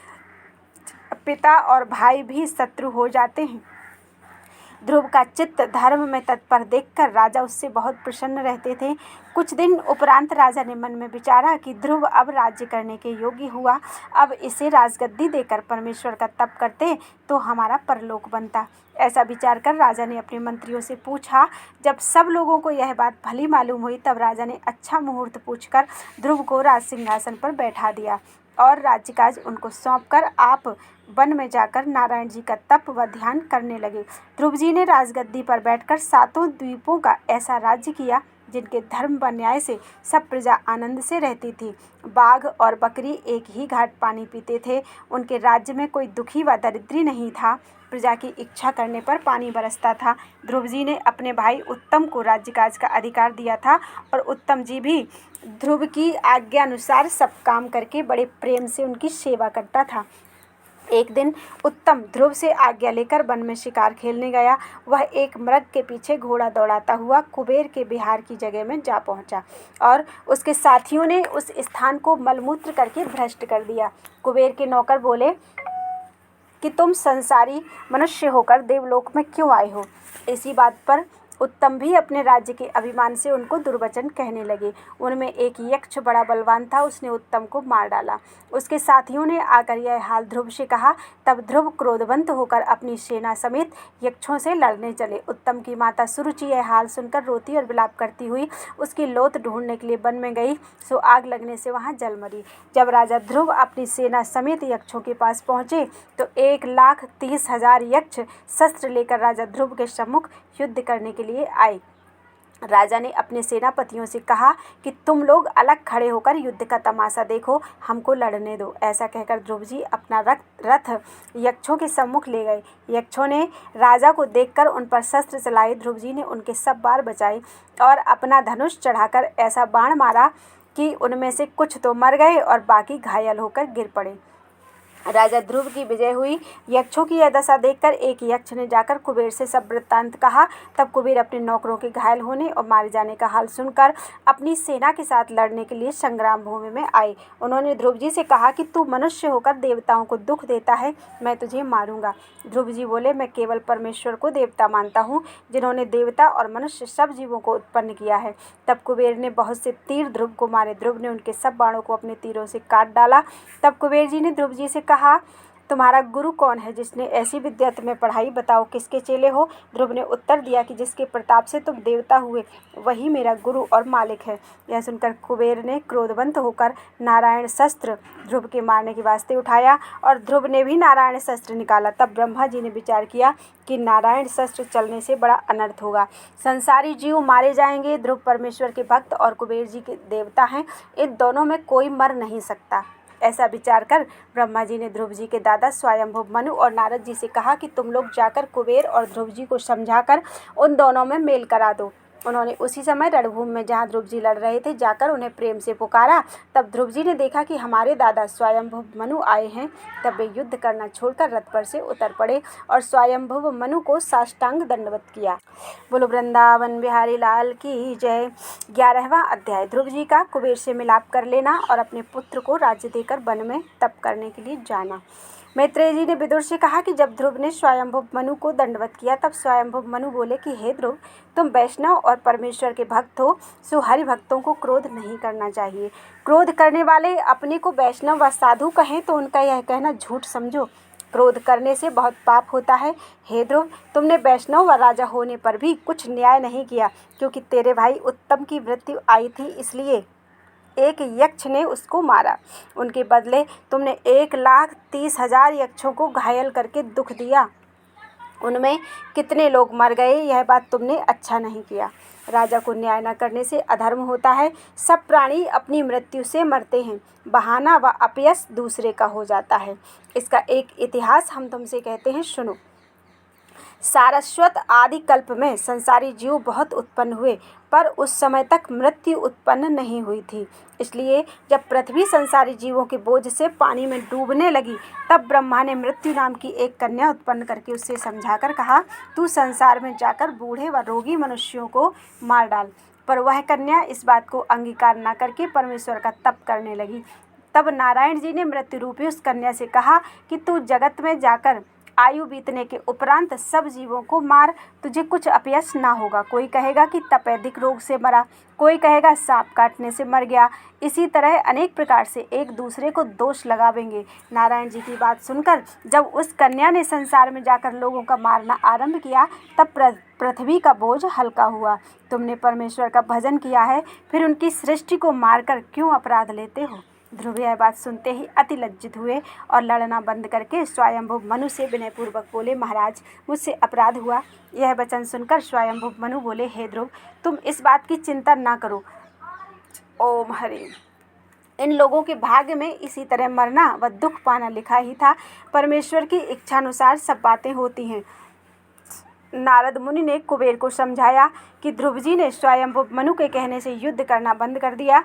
S1: पिता और भाई भी शत्रु हो जाते हैं। ध्रुव का चित्त धर्म में तत्पर देखकर राजा उससे बहुत प्रसन्न रहते थे। कुछ दिन उपरांत राजा ने मन में विचारा कि ध्रुव अब राज्य करने के योग्य हुआ, अब इसे राजगद्दी देकर परमेश्वर का तप करते तो हमारा परलोक बनता। ऐसा विचार कर राजा ने अपने मंत्रियों से पूछा। जब सब लोगों को यह बात भली मालूम हुई तब राजा ने अच्छा मुहूर्त पूछकर ध्रुव को राज सिंहासन पर बैठा दिया और राज्यकाज उनको सौंपकर आप वन में जाकर नारायण जी का तप व ध्यान करने लगे। ध्रुव जी ने राजगद्दी पर बैठकर 7 द्वीपों का ऐसा राज्य किया जिनके धर्म व न्याय से सब प्रजा आनंद से रहती थी। बाघ और बकरी एक ही घाट पानी पीते थे। उनके राज्य में कोई दुखी व दरिद्री नहीं था। प्रजा की इच्छा करने पर पानी बरसता था। ध्रुव जी ने अपने भाई उत्तम को राज्यकाज का अधिकार दिया था और उत्तम जी भी ध्रुव की आज्ञा अनुसार सब काम करके बड़े प्रेम से उनकी सेवा करता था। एक दिन उत्तम ध्रुव से आज्ञा लेकर वन में शिकार खेलने गया। वह एक मृग के पीछे घोड़ा दौड़ाता हुआ कुबेर के बिहार की जगह में जा पहुंचा और उसके साथियों ने उस स्थान को मलमूत्र करके भ्रष्ट कर दिया। कुबेर के नौकर बोले कि तुम संसारी मनुष्य होकर देवलोक में क्यों आए हो। इसी बात पर उत्तम भी अपने राज्य के अभिमान से उनको दुर्वचन कहने लगे। उनमें एक यक्ष बड़ा बलवान था, उसने उत्तम को मार डाला। उसके साथियों ने आकर यह हाल ध्रुव से कहा। तब ध्रुव क्रोधवंत होकर अपनी सेना समेत यक्षों से लड़ने चले। उत्तम की माता सुरुचि यह हाल सुनकर रोती और विलाप करती हुई उसकी लोथ ढूंढने के लिए वन में गई, सो आग लगने से वहाँ जल मरी। जब राजा ध्रुव अपनी सेना समेत यक्षों के पास पहुँचे तो 1,30,000 यक्ष शस्त्र लेकर राजा ध्रुव के सम्मुख युद्ध करने के लिए आए। राजा ने अपने सेनापतियों से कहा कि तुम लोग अलग खड़े होकर युद्ध का तमाशा देखो, हमको लड़ने दो। ऐसा कहकर ध्रुव जी अपना रथ यक्षों के सम्मुख ले गए। यक्षों ने राजा को देखकर उन पर शस्त्र चलाए। ध्रुव जी ने उनके सब बार बचाए और अपना धनुष चढ़ाकर ऐसा बाण मारा कि उनमें से कुछ तो मर गए और बाकी घायल होकर गिर पड़े। राजा ध्रुव की विजय हुई। यक्षों की यह दशा देखकर एक यक्ष ने जाकर कुबेर से सब वृत्तांत कहा। तब कुबेर अपने नौकरों के घायल होने और मारे जाने का हाल सुनकर अपनी सेना के साथ लड़ने के लिए संग्राम भूमि में आए। उन्होंने ध्रुव जी से कहा कि तू मनुष्य होकर देवताओं को दुख देता है, मैं तुझे मारूंगा। ध्रुव जी बोले, मैं केवल परमेश्वर को देवता मानता हूँ जिन्होंने देवता और मनुष्य सब जीवों को उत्पन्न किया है। तब कुबेर ने बहुत से तीर ध्रुव को मारे। ध्रुव ने उनके सब बाणों को अपने तीरों से काट डाला। तब कुबेर जी ने ध्रुव जी से कहा, तुम्हारा गुरु कौन है जिसने ऐसी विद्या तुम्हें पढ़ाई, बताओ किसके चेले हो। ध्रुव ने उत्तर दिया कि जिसके प्रताप से तुम देवता हुए वही मेरा गुरु और मालिक है। यह सुनकर कुबेर ने क्रोधवंत होकर नारायण शस्त्र ध्रुव के मारने के वास्ते उठाया और ध्रुव ने भी नारायण शस्त्र निकाला। तब ब्रह्मा जी ने विचार किया कि नारायण शस्त्र चलने से बड़ा अनर्थ होगा, संसारी जीव मारे जाएंगे। ध्रुव परमेश्वर के भक्त और कुबेर जी के देवता हैं, इन दोनों में कोई मर नहीं सकता। ऐसा विचार कर ब्रह्मा जी ने ध्रुव जी के दादा स्वयंभुव मनु और नारद जी से कहा कि तुम लोग जाकर कुबेर और ध्रुव जी को समझाकर उन दोनों में मेल करा दो। उन्होंने उसी समय रणभूमि में जहाँ ध्रुव जी लड़ रहे थे जाकर उन्हें प्रेम से पुकारा। तब ध्रुव जी ने देखा कि हमारे दादा स्वयंभुव मनु आए हैं। तब वे युद्ध करना छोड़कर रथ पर से उतर पड़े और स्वयंभुव मनु को साष्टांग दंडवत किया। बोलो वृंदावन बिहारी लाल की जय। 11वां अध्याय, ध्रुव जी का कुबेर से मिलाप कर लेना और अपने पुत्र को राज्य देकर वन में तप करने के लिए जाना। मैत्रेय जी ने विदुर से कहा कि जब ध्रुव ने स्वयंभुव मनु को दंडवत किया तब स्वयंभुव मनु बोले कि हे ध्रुव, तुम वैष्णव और परमेश्वर के भक्त हो, सो हरि भक्तों को क्रोध नहीं करना चाहिए। क्रोध करने वाले अपने को वैष्णव व साधु कहें तो उनका यह कहना झूठ समझो। क्रोध करने से बहुत पाप होता है। हे ध्रुव, तुमने वैष्णव व राजा होने पर भी कुछ न्याय नहीं किया, क्योंकि तेरे भाई उत्तम की मृत्यु आई थी, इसलिए एक यक्ष ने उसको मारा। उनके बदले तुमने 1,30,000 यक्षों को घायल करके दुख दिया। उनमें कितने लोग मर गए, यह बात तुमने अच्छा नहीं किया। राजा को न्याय न करने से अधर्म होता है। सब प्राणी अपनी मृत्यु से मरते हैं, बहाना व अपयश दूसरे का हो जाता है। इसका एक इतिहास हम तुमसे कहते हैं, सुनो। सारस्वत आदि कल्प में संसारी जीव बहुत उत्पन्न हुए, पर उस समय तक मृत्यु उत्पन्न नहीं हुई थी। इसलिए जब पृथ्वी संसारी जीवों के बोझ से पानी में डूबने लगी, तब ब्रह्मा ने मृत्यु नाम की एक कन्या उत्पन्न करके उससे समझाकर कहा, तू संसार में जाकर बूढ़े व रोगी मनुष्यों को मार डाल। पर वह कन्या इस बात को अंगीकार न करके परमेश्वर का तप करने लगी। तब नारायण जी ने मृत्यु रूपी उस कन्या से कहा कि तू जगत में जाकर आयु बीतने के उपरांत सब जीवों को मार, तुझे कुछ अपयश ना होगा। कोई कहेगा कि तपेदिक रोग से मरा, कोई कहेगा सांप काटने से मर गया। इसी तरह अनेक प्रकार से एक दूसरे को दोष लगावेंगे। नारायण जी की बात सुनकर जब उस कन्या ने संसार में जाकर लोगों का मारना आरंभ किया, तब पृथ्वी का बोझ हल्का हुआ। तुमने परमेश्वर का भजन किया है, फिर उनकी सृष्टि को मारकर क्यों अपराध लेते हो? ध्रुव यह बात सुनते ही अति लज्जित हुए और लड़ना बंद करके स्वयंभुव मनु से विनयपूर्वक बोले, महाराज, मुझसे अपराध हुआ। यह वचन सुनकर स्वयंभुव मनु बोले, हे ध्रुव, तुम इस बात की चिंता ना करो। ओम हरि। इन लोगों के भाग्य में इसी तरह मरना व दुख पाना लिखा ही था। परमेश्वर की इच्छानुसार सब बातें होती हैं। नारद मुनि ने कुबेर को समझाया कि ध्रुव जी ने स्वयंभुव मनु के कहने से युद्ध करना बंद कर दिया।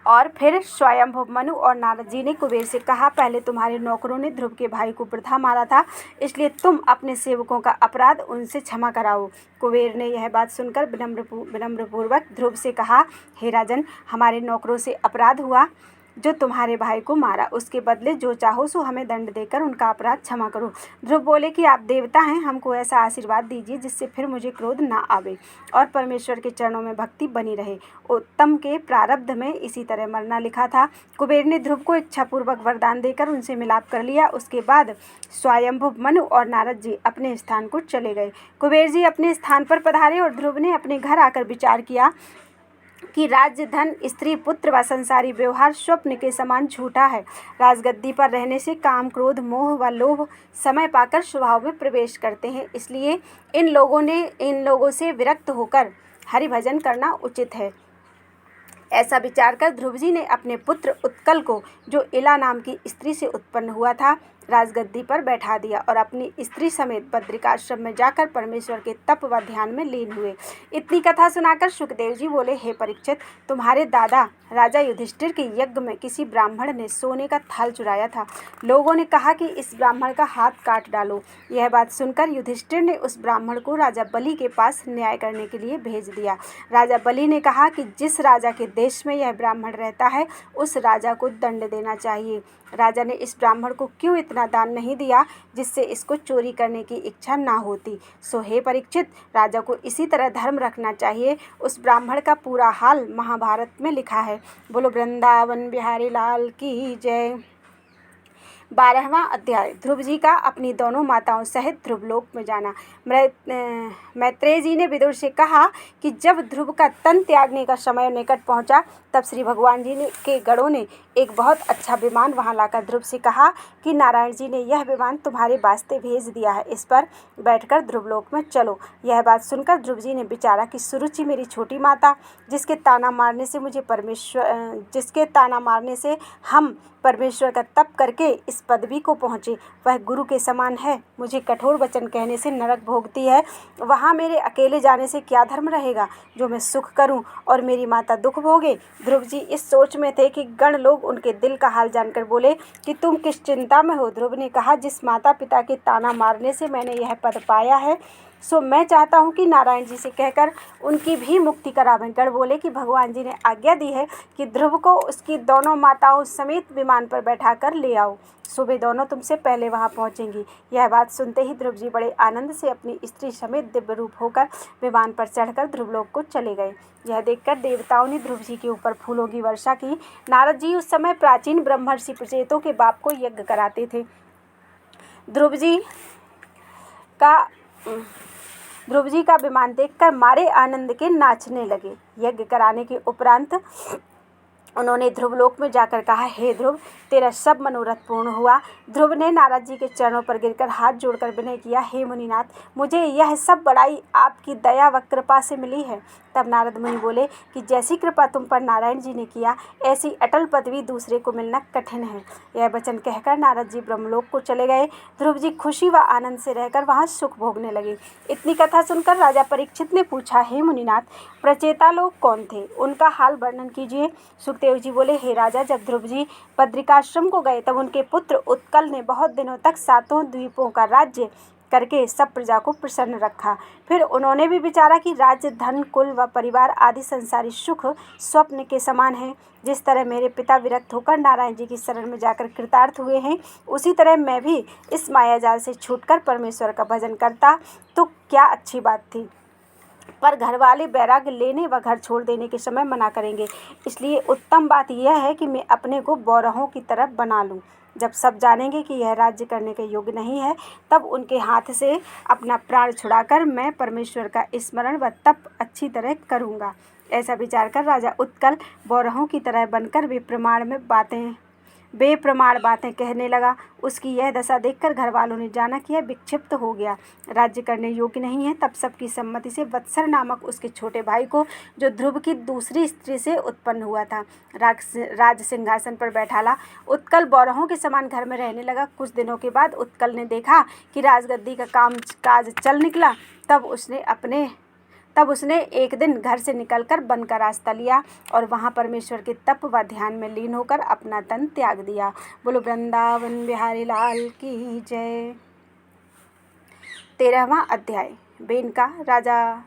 S1: और फिर स्वयंभुव मनु और नारद जी ने कुबेर से कहा, पहले तुम्हारे नौकरों ने ध्रुव के भाई को वृथा मारा था, इसलिए तुम अपने सेवकों का अपराध उनसे क्षमा कराओ। कुबेर ने यह बात सुनकर विनम्रपूर्वक ध्रुव से कहा, हे राजन, हमारे नौकरों से अपराध हुआ जो तुम्हारे भाई को मारा, उसके बदले जो चाहो सो हमें दंड देकर उनका अपराध क्षमा करो। ध्रुव बोले कि आप देवता हैं, हमको ऐसा आशीर्वाद दीजिए जिससे फिर मुझे क्रोध ना आवे और परमेश्वर के चरणों में भक्ति बनी रहे। उत्तम के प्रारब्ध में इसी तरह मरना लिखा था। कुबेर ने ध्रुव को इच्छापूर्वक वरदान देकर उनसे मिलाप कर लिया। उसके बाद स्वयंभुव मनु और नारद जी अपने स्थान को चले गए। कुबेर जी अपने स्थान पर पधारे और ध्रुव ने अपने घर आकर विचार किया कि राज्य, धन, स्त्री, पुत्र व संसारी व्यवहार स्वप्न के समान झूठा है। राजगद्दी पर रहने से काम, क्रोध, मोह व लोभ समय पाकर स्वभाव में प्रवेश करते हैं। इसलिए इन लोगों से विरक्त होकर हरि भजन करना उचित है। ऐसा विचार कर ध्रुव जी ने अपने पुत्र उत्कल को, जो इला नाम की स्त्री से उत्पन्न हुआ था, राजगद्दी पर बैठा दिया और अपनी स्त्री समेत बद्रिकाश्रम में जाकर परमेश्वर के तप व ध्यान में लीन हुए। इतनी कथा सुनाकर सुखदेव जी बोले, हे परीक्षित, तुम्हारे दादा राजा युधिष्ठिर के यज्ञ में किसी ब्राह्मण ने सोने का थाल चुराया था। लोगों ने कहा कि इस ब्राह्मण का हाथ काट डालो। यह बात सुनकर युधिष्ठिर ने उस ब्राह्मण को राजा बलि के पास न्याय करने के लिए भेज दिया। राजा बलि ने कहा कि जिस राजा के देश में यह ब्राह्मण रहता है, उस राजा को दंड देना चाहिए। राजा ने इस ब्राह्मण को क्यों इतना दान नहीं दिया जिससे इसको चोरी करने की इच्छा ना होती। सो हे परीक्षित, राजा को इसी तरह धर्म रखना चाहिए। उस ब्राह्मण का पूरा हाल महाभारत में लिखा है। बोलो वृंदावन बिहारी लाल की जय। 12वां अध्याय, ध्रुव जी का अपनी दोनों माताओं सहित ध्रुवलोक में जाना। मैत्रेय जी ने विदुर से कहा कि जब ध्रुव का तन त्यागने का समय निकट पहुंचा, तब श्री भगवान जी के गणों ने एक बहुत अच्छा विमान वहां लाकर ध्रुव से कहा कि नारायण जी ने यह विमान तुम्हारे वास्ते भेज दिया है, इस पर बैठकर ध्रुवलोक में चलो। यह बात सुनकर ध्रुव जी ने विचारा कि सुरुचि मेरी छोटी माता, जिसके ताना मारने से हम परमेश्वर का तप करके इस पदवी को पहुँचे, वह गुरु के समान है। मुझे कठोर वचन कहने से नरक भोगती है। वहाँ मेरे अकेले जाने से क्या धर्म रहेगा जो मैं सुख करूं और मेरी माता दुख भोगे। ध्रुव जी इस सोच में थे कि गण लोग उनके दिल का हाल जानकर बोले कि तुम किस चिंता में हो। ध्रुव ने कहा, जिस माता पिता के ताना मारने से मैंने यह पद पाया है, सो मैं चाहता हूँ कि नारायण जी से कहकर उनकी भी मुक्ति करावें। गण बोले कि भगवान जी ने आज्ञा दी है कि ध्रुव को उसकी दोनों माताओं समेत विमान पर बैठा कर ले आओ। सुबह दोनों तुमसे पहले वहां पहुंचेंगी। यह बात सुनते ही ध्रुव जी बड़े आनंद से अपनी स्त्री समेत दिव्य रूप होकर विमान पर चढ़कर ध्रुवलोक को चले गए। यह देखकर देवताओं ने ध्रुव जी के ऊपर फूलों की वर्षा की। नारद जी उस समय प्राचीन ब्रह्मर्षि प्रचेतों के बाप को यज्ञ कराते थे। ध्रुव जी का ध्रुव जी का विमान देखकर मारे आनंद के नाचने लगे। यज्ञ कराने के उपरांत उन्होंने ध्रुवलोक में जाकर कहा, हे ध्रुव, तेरा सब मनोरथ पूर्ण हुआ। ध्रुव ने नारद जी के चरणों पर गिरकर हाथ जोड़कर विनय किया, हे मुनिनाथ, मुझे यह सब बड़ाई आपकी दया व कृपा से मिली है। तब नारद मुनि बोले कि जैसी कृपा तुम पर नारायण जी ने किया, ऐसी अटल पदवी दूसरे को मिलना कठिन है। यह वचन कहकर नारद जी ब्रह्मलोक को चले गए। ध्रुव जी खुशी व आनंद से रहकर वहाँ सुख भोगने लगे। इतनी कथा सुनकर राजा परीक्षित ने पूछा, हे मुनिनाथ, प्रचेता लोग कौन थे, उनका हाल वर्णन कीजिए। सुखदेव जी बोले, हे राजा, जब ध्रुव जी बद्रिकाश्रम को गए तब उनके पुत्र उत्कल ने बहुत दिनों तक सातों द्वीपों का राज्य करके सब प्रजा को प्रसन्न रखा। फिर उन्होंने भी विचारा कि राज्य, धन, कुल व परिवार आदि संसारी सुख स्वप्न के समान है। जिस तरह मेरे पिता विरक्त होकर नारायण जी की शरण में जाकर कृतार्थ हुए हैं, उसी तरह मैं भी इस मायाजाल से छूटकर परमेश्वर का भजन करता तो क्या अच्छी बात थी। पर घर वाले बैराग्य लेने व घर छोड़ देने के समय मना करेंगे, इसलिए उत्तम बात यह है कि मैं अपने को बौरहों की तरफ बना लूं। जब सब जानेंगे कि यह राज्य करने के योग्य नहीं है, तब उनके हाथ से अपना प्राण छुड़ाकर मैं परमेश्वर का स्मरण व तप अच्छी तरह करूँगा। ऐसा विचार कर राजा उत्कल बौरहों की तरह बनकर बेप्रमाण बातें कहने लगा। उसकी यह दशा देखकर घर वालों ने जाना कि यह विक्षिप्त हो गया, राज्य करने योग्य नहीं है। तब सबकी सम्मति से वत्सर नामक उसके छोटे भाई को, जो ध्रुव की दूसरी स्त्री से उत्पन्न हुआ था, राज सिंहासन पर बैठाला। उत्कल बौरहों के समान घर में रहने लगा। कुछ दिनों के बाद उत्कल ने देखा कि राजगद्दी का काज चल निकला। तब उसने एक दिन घर से निकलकर वन का रास्ता लिया और वहाँ परमेश्वर के तप व ध्यान में लीन होकर अपना तन त्याग दिया। बोलो वृंदावन बिहारी लाल की जय। 13वां अध्याय। बेन का राजा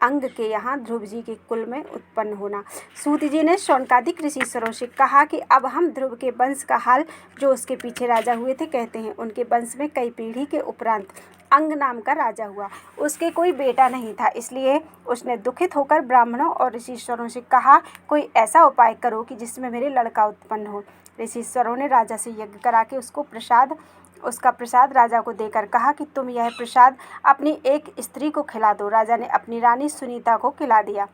S1: अंग के यहाँ ध्रुव जी के कुल में उत्पन्न होना। सूत जी ने शौनकादिक ऋषिश्वरों से कहा कि अब हम ध्रुव के वंश का हाल, जो उसके पीछे राजा हुए थे, कहते हैं। उनके वंश में कई पीढ़ी के उपरांत अंग नाम का राजा हुआ। उसके कोई बेटा नहीं था, इसलिए उसने दुखित होकर ब्राह्मणों और ऋषिश्वरों से कहा, कोई ऐसा उपाय करो कि जिसमें मेरे लड़का उत्पन्न हो। ऋषिश्वरों ने राजा से यज्ञ करा के उसका प्रसाद राजा को देकर कहा कि तुम यह प्रसाद अपनी एक स्त्री को खिला दो। राजा ने अपनी रानी सुनीता को खिला दिया।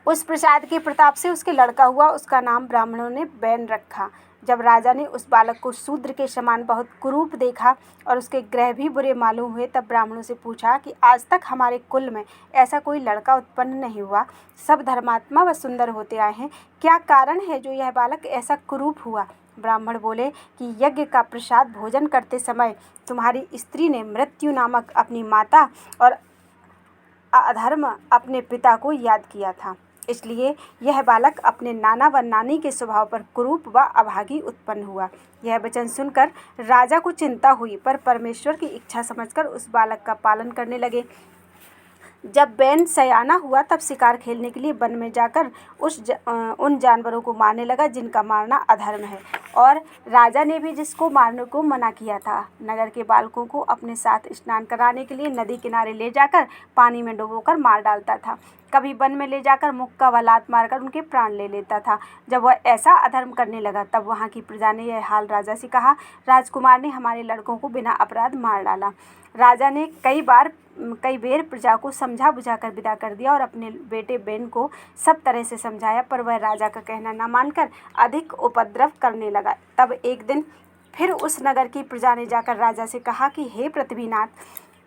S1: उस प्रसाद के प्रताप से उसके लड़का हुआ। उसका नाम ब्राह्मणों ने बैन रखा। जब राजा ने उस बालक को शूद्र के समान बहुत कुरूप देखा और उसके ग्रह भी बुरे मालूम हुए, तब ब्राह्मणों से पूछा कि आज तक हमारे कुल में ऐसा कोई लड़का उत्पन्न नहीं हुआ। सब धर्मात्मा व सुंदर होते आए हैं, क्या कारण है जो यह बालक ऐसा कुरूप हुआ। ब्राह्मण बोले कि यज्ञ का प्रसाद भोजन करते समय तुम्हारी स्त्री ने मृत्यु नामक अपनी माता और अधर्म अपने पिता को याद किया था, इसलिए यह बालक अपने नाना व नानी के स्वभाव पर कुरूप व अभागी उत्पन्न हुआ। यह वचन सुनकर राजा को चिंता हुई, पर परमेश्वर की इच्छा समझकर उस बालक का पालन करने लगे। जब बैन सयाना हुआ तब शिकार खेलने के लिए वन में जाकर उन जानवरों को मारने लगा जिनका मारना अधर्म है, और राजा ने भी जिसको मारने को मना किया था। नगर के बालकों को अपने साथ स्नान कराने के लिए नदी किनारे ले जाकर पानी में डुबोकर मार डालता था। कभी वन में ले जाकर मुक्का व लात मारकर उनके प्राण ले लेता था। जब वह ऐसा अधर्म करने लगा, तब वहाँ की प्रजा ने यह हाल राजा से कहा, राजकुमार ने हमारे लड़कों को बिना अपराध मार डाला। राजा ने कई बेर प्रजा को समझा बुझा कर विदा कर दिया और अपने बेटे बेन को सब तरह से समझाया, पर वह राजा का कहना न मानकर अधिक उपद्रव करने लगा। तब एक दिन फिर उस नगर की प्रजा ने जाकर राजा से कहा कि हे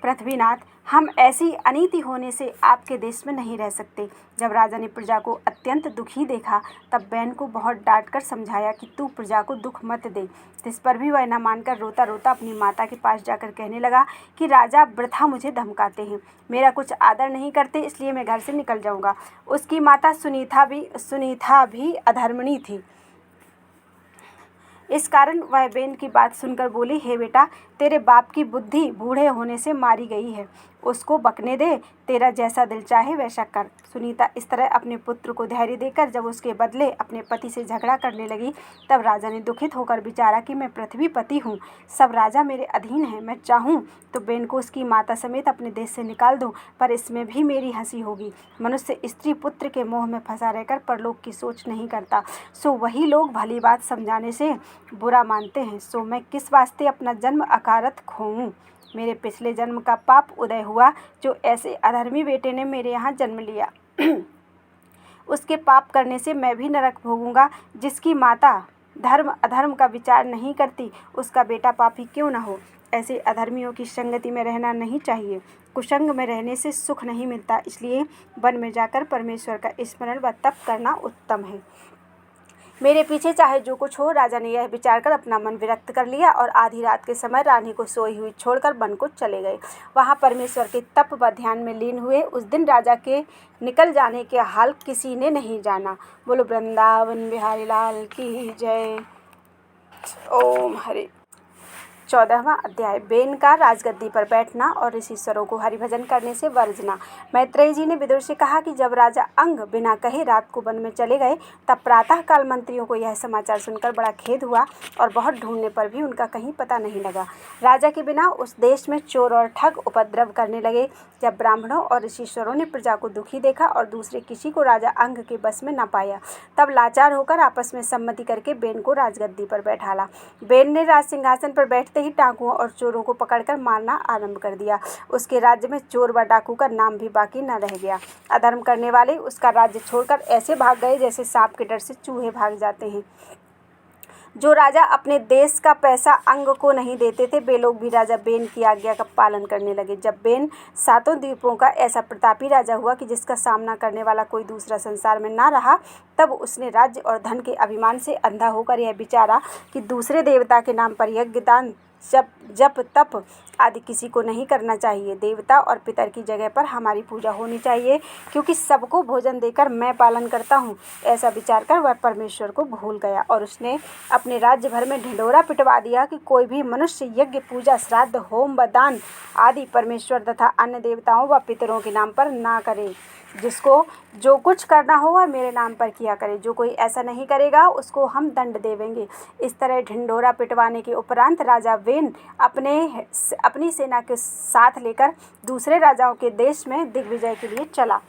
S1: पृथ्वीनाथ, हम ऐसी अनीति होने से आपके देश में नहीं रह सकते। जब राजा ने प्रजा को अत्यंत दुखी देखा, तब बैन को बहुत डांट कर समझाया कि तू प्रजा को दुख मत दे। इस पर भी वह न मानकर रोता रोता अपनी माता के पास जाकर कहने लगा कि राजा वृथा मुझे धमकाते हैं, मेरा कुछ आदर नहीं करते, इसलिए मैं घर से निकल जाऊंगा। उसकी माता सुनीता भी अधर्मिणी थी। इस कारण वह बेन की बात सुनकर बोली, हे बेटा, तेरे बाप की बुद्धि बूढ़े होने से मारी गई है। उसको बकने दे, तेरा जैसा दिल चाहे वैसा कर। सुनीता इस तरह अपने पुत्र को धैर्य देकर जब उसके बदले अपने पति से झगड़ा करने लगी, तब राजा ने दुखित होकर विचारा कि मैं पृथ्वीपति हूँ, सब राजा मेरे अधीन हैं, मैं चाहूँ तो बेन को उसकी माता समेत अपने देश से निकाल दूँ, पर इसमें भी मेरी हंसी होगी। मनुष्य स्त्री पुत्र के मोह में फंसा रहकर परलोक की सोच नहीं करता, सो वही लोग भली बात समझाने से बुरा मानते हैं। सो मैं किस वास्ते अपना जन्म अकारत खोऊं। मेरे पिछले जन्म का पाप उदय हुआ, जो ऐसे अधर्मी बेटे ने मेरे यहाँ जन्म लिया। उसके पाप करने से मैं भी नरक भोगूंगा। जिसकी माता धर्म अधर्म का विचार नहीं करती, उसका बेटा पापी क्यों न हो। ऐसे अधर्मियों की संगति में रहना नहीं चाहिए। कुसंग में रहने से सुख नहीं मिलता, इसलिए वन में जाकर परमेश्वर का स्मरण व तप करना उत्तम है। मेरे पीछे चाहे जो कुछ हो। राजा ने यह विचार कर अपना मन विरक्त कर लिया और आधी रात के समय रानी को सोई हुई छोड़कर वन को चले गए। वहाँ परमेश्वर के तप व ध्यान में लीन हुए। उस दिन राजा के निकल जाने के हाल किसी ने नहीं जाना। बोलो वृंदावन बिहारी लाल की जय। ओम हरि। 14वां अध्याय, बेन का राजगद्दी पर बैठना और ऋषिश्वरों को हरिभजन करने से वर्जना। मैत्रेय जी ने विदुर से कहा कि जब राजा अंग बिना कहे रात को वन में चले गए, तब प्रातःकाल मंत्रियों को यह समाचार सुनकर बड़ा खेद हुआ और बहुत ढूंढने पर भी उनका कहीं पता नहीं लगा। राजा के बिना उस देश में चोर और ठग उपद्रव करने लगे। जब ब्राह्मणों और ऋषिश्वरों ने प्रजा को दुखी देखा और दूसरे किसी को राजा अंग के बस में न पाया, तब लाचार होकर आपस में सम्मति करके बेन को राजगद्दी पर बैठाला। बेन ने राज सिंहासन पर बैठते ही डाकुओं और चोरों को पकड़कर मारना आरंभ कर दिया। उसके राज्य में चोर व डाकू का नाम भी बाकी न रह गया। अधर्म करने वाले उसका राज्य छोड़कर ऐसे भाग गए जैसे सांप के डर से चूहे भाग जाते हैं। जो राजा अपने देश का पैसा अंग को नहीं देते थे, वे लोग भी राजा बेन की आज्ञा का पालन करने लगे। जब बेन 7 द्वीपों का ऐसा प्रतापी राजा हुआ कि जिसका सामना करने वाला कोई दूसरा संसार में ना रहा, तब उसने राज्य और धन के अभिमान से अंधा होकर यह विचारा कि दूसरे देवता के नाम पर यज्ञ दान जप तप आदि किसी को नहीं करना चाहिए। देवता और पितर की जगह पर हमारी पूजा होनी चाहिए, क्योंकि सबको भोजन देकर मैं पालन करता हूँ। ऐसा विचार कर वह परमेश्वर को भूल गया और उसने अपने राज्य भर में ढिंढोरा पिटवा दिया कि कोई भी मनुष्य यज्ञ पूजा श्राद्ध होम व दान आदि परमेश्वर तथा अन्य देवताओं व पितरों के नाम पर ना करे। जिसको जो कुछ करना हो वह मेरे नाम पर किया करे। जो कोई ऐसा नहीं करेगा उसको हम दंड देवेंगे। इस तरह ढिंढोरा पिटवाने के उपरांत राजा बेन अपनी सेना के साथ लेकर दूसरे राजाओं के देश में दिग्विजय के लिए चला।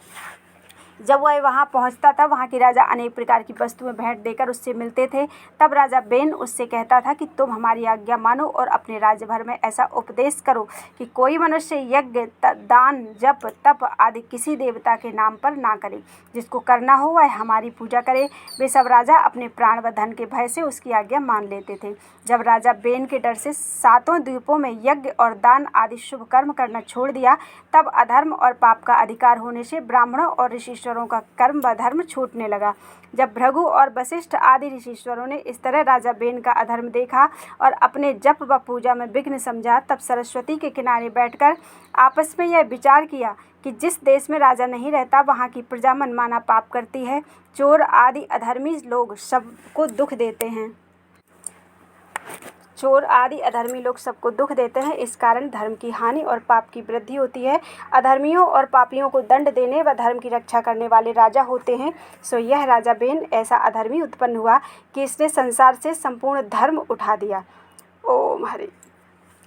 S1: जब वह वहां पहुंचता था, वहां के राजा अनेक प्रकार की वस्तुएं भेंट देकर उससे मिलते थे। तब राजा बेन उससे कहता था कि तुम हमारी आज्ञा मानो और अपने राज्य भर में ऐसा उपदेश करो कि कोई मनुष्य यज्ञ दान जप तप आदि किसी देवता के नाम पर ना करे। जिसको करना हो वह हमारी पूजा करे। वे सब राजा अपने प्राण व धन के भय से उसकी आज्ञा मान लेते थे। जब राजा बेन के डर से 7 द्वीपों में यज्ञ और दान आदि शुभ कर्म करना छोड़ दिया, तब अधर्म और पाप का अधिकार होने से ब्राह्मणों और ऋषिश्वरों का कर्म व धर्म छूटने लगा। जब भृगु और वशिष्ठ आदि ऋषिश्वरों ने इस तरह राजा बेन का अधर्म देखा और अपने जप व पूजा में विघ्न समझा, तब सरस्वती के किनारे बैठकर आपस में यह विचार किया कि जिस देश में राजा नहीं रहता, वहाँ की प्रजा मनमाना पाप करती है। चोर आदि अधर्मी लोग सबको दुख देते हैं। चोर आदि अधर्मी लोग सबको दुख देते हैं। इस कारण धर्म की हानि और पाप की वृद्धि होती है। अधर्मियों और पापियों को दंड देने व धर्म की रक्षा करने वाले राजा होते हैं। सो यह राजा बेन ऐसा अधर्मी उत्पन्न हुआ कि इसने संसार से संपूर्ण धर्म उठा दिया। ओम हरि।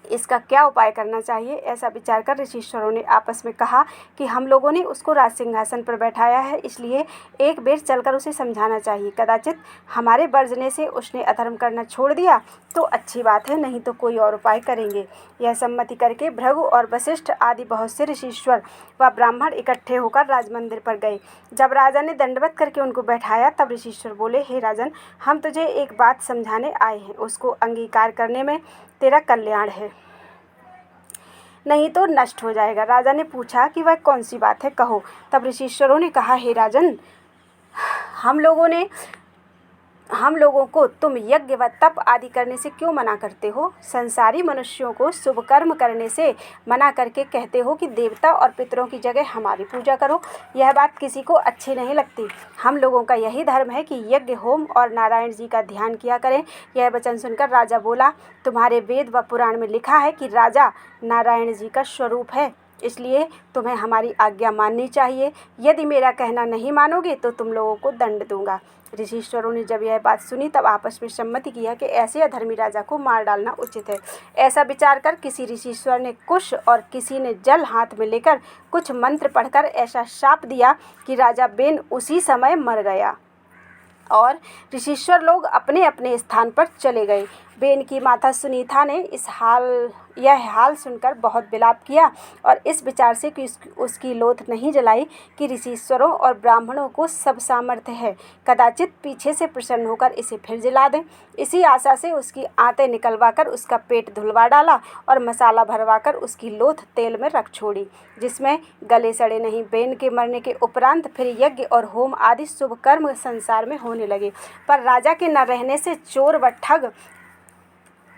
S1: इसका क्या उपाय करना चाहिए, ऐसा विचार कर ऋषिश्वरों ने आपस में कहा कि हम लोगों ने उसको राज सिंहासन पर बैठाया है, इसलिए एक बेर चलकर उसे समझाना चाहिए। कदाचित हमारे वर्जने से उसने अधर्म करना छोड़ दिया तो अच्छी बात है, नहीं तो कोई और उपाय करेंगे। यह सम्मति करके भृगु और वशिष्ठ आदि बहुत से ऋषिश्वर व ब्राह्मण इकट्ठे होकर राजमंदिर पर गए। जब राजा ने दंडवत करके उनको बैठाया, तब ऋषिश्वर बोले, हे राजन, हम तुझे एक बात समझाने आए हैं, उसको अंगीकार करने में तेरा कल्याण है, नहीं तो नष्ट हो जाएगा। राजा ने पूछा कि वह कौन सी बात है, कहो। तब ऋषिश्वरों ने कहा, हे राजन, हम लोगों को तुम यज्ञ व तप आदि करने से क्यों मना करते हो? संसारी मनुष्यों को शुभ कर्म करने से मना करके कहते हो कि देवता और पितरों की जगह हमारी पूजा करो। यह बात किसी को अच्छी नहीं लगती। हम लोगों का यही धर्म है कि यज्ञ होम और नारायण जी का ध्यान किया करें। यह वचन सुनकर राजा बोला, तुम्हारे वेद व पुराण में लिखा है कि राजा नारायण जी का स्वरूप है। इसलिए तुम्हें हमारी आज्ञा माननी चाहिए। यदि मेरा कहना नहीं मानोगे तो तुम लोगों को दंड दूंगा। ऋषीश्वरों ने जब यह बात सुनी तब आपस में सम्मति किया कि ऐसे अधर्मी राजा को मार डालना उचित है। ऐसा विचार कर किसी ऋषीश्वर ने कुश और किसी ने जल हाथ में लेकर कुछ मंत्र पढ़कर ऐसा शाप दिया कि राजा बेन उसी समय मर गया और ऋषीश्वर लोग अपने अपने स्थान पर चले गए। बेन की माता सुनीता ने यह हाल सुनकर बहुत विलाप किया और इस विचार से कि उसकी लोथ नहीं जलाई कि ऋषीश्वरों और ब्राह्मणों को सब सामर्थ्य है, कदाचित पीछे से प्रसन्न होकर इसे फिर जला दें। इसी आशा से उसकी आंतें निकलवाकर उसका पेट धुलवा डाला और मसाला भरवाकर उसकी लोथ तेल में रख छोड़ी, जिसमें गले सड़े नहीं। बेन के मरने के उपरांत फिर यज्ञ और होम आदि शुभ कर्म संसार में होने लगे, पर राजा के न रहने से चोर व ठग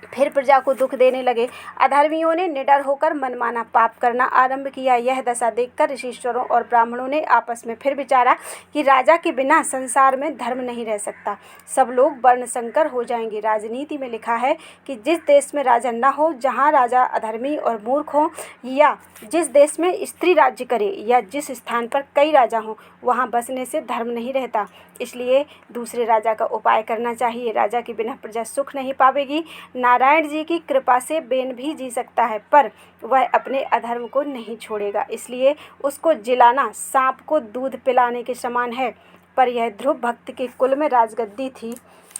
S1: फिर प्रजा को दुख देने लगे। अधर्मियों ने निडर होकर मनमाना पाप करना आरंभ किया। यह दशा देखकर ऋषीश्वरों और ब्राह्मणों ने आपस में फिर विचारा कि राजा के बिना संसार में धर्म नहीं रह सकता, सब लोग वर्ण संकर हो जाएंगे। राजनीति में लिखा है कि जिस देश में राजा न हो, जहाँ राजा अधर्मी और मूर्ख हो, या जिस देश में स्त्री राज्य करे, या जिस स्थान पर कई राजा हों, वहाँ बसने से धर्म नहीं रहता। इसलिए दूसरे राजा का उपाय करना चाहिए। राजा के बिना प्रजा सुख नहीं पावेगी। नारायण जी की कृपा से बेन भी जी सकता है, पर वह अपने अधर्म को नहीं छोड़ेगा, इसलिए उसको जिलाना सांप को दूध पिलाने के समान है। पर यह ध्रुव भक्त के कुल में राजगद्दी थी,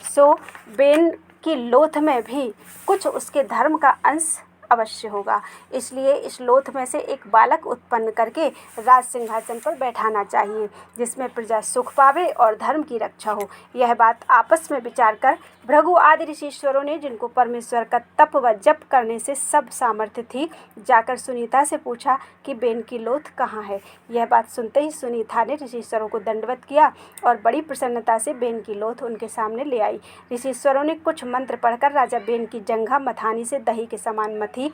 S1: सो बेन की लोथ में भी कुछ उसके धर्म का अंश अवश्य होगा। इसलिए इस लोथ में से एक बालक उत्पन्न करके राज सिंहासन पर बैठाना चाहिए, जिसमें प्रजा सुख पावे और धर्म की रक्षा हो। यह बात आपस में विचार कर भृगु आदि ऋषीश्वरों ने, जिनको परमेश्वर का तप व जप करने से सब सामर्थ्य थी, जाकर सुनीता से पूछा कि बेन की लोथ कहाँ है। यह बात सुनते ही सुनीता ने ऋषीश्वरों को दंडवत किया और बड़ी प्रसन्नता से बेन की लोथ उनके सामने ले आई। ऋषीश्वरों ने कुछ मंत्र पढ़कर राजा बेन की जंघा मथानी से दही के समान मथी।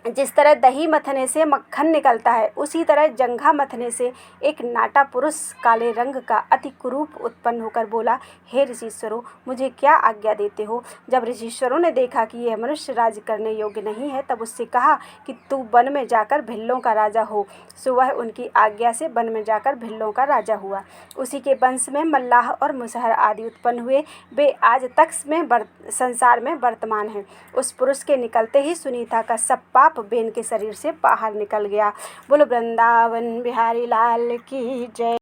S1: जिस तरह दही मथने से मक्खन निकलता है, उसी तरह जंघा मथने से एक नाटा पुरुष काले रंग का अति कुरूप उत्पन्न होकर बोला, हे ऋषीश्वरों, मुझे क्या आज्ञा देते हो। जब ऋषीश्वरों ने देखा कि यह मनुष्य राज करने योग्य नहीं है, तब उससे कहा कि तू वन में जाकर भिल्लों का राजा हो। सो वह उनकी आज्ञा से वन में जाकर भिल्लों का राजा हुआ। उसी के वंश में मल्लाह और मुसहर आदि उत्पन्न हुए। वे आज तक संसार में वर्तमान हैं। उस पुरुष के निकलते ही सुनीता का सब पाप बेन के शरीर से बाहर निकल गया। बोलो वृंदावन बिहारी लाल की जय।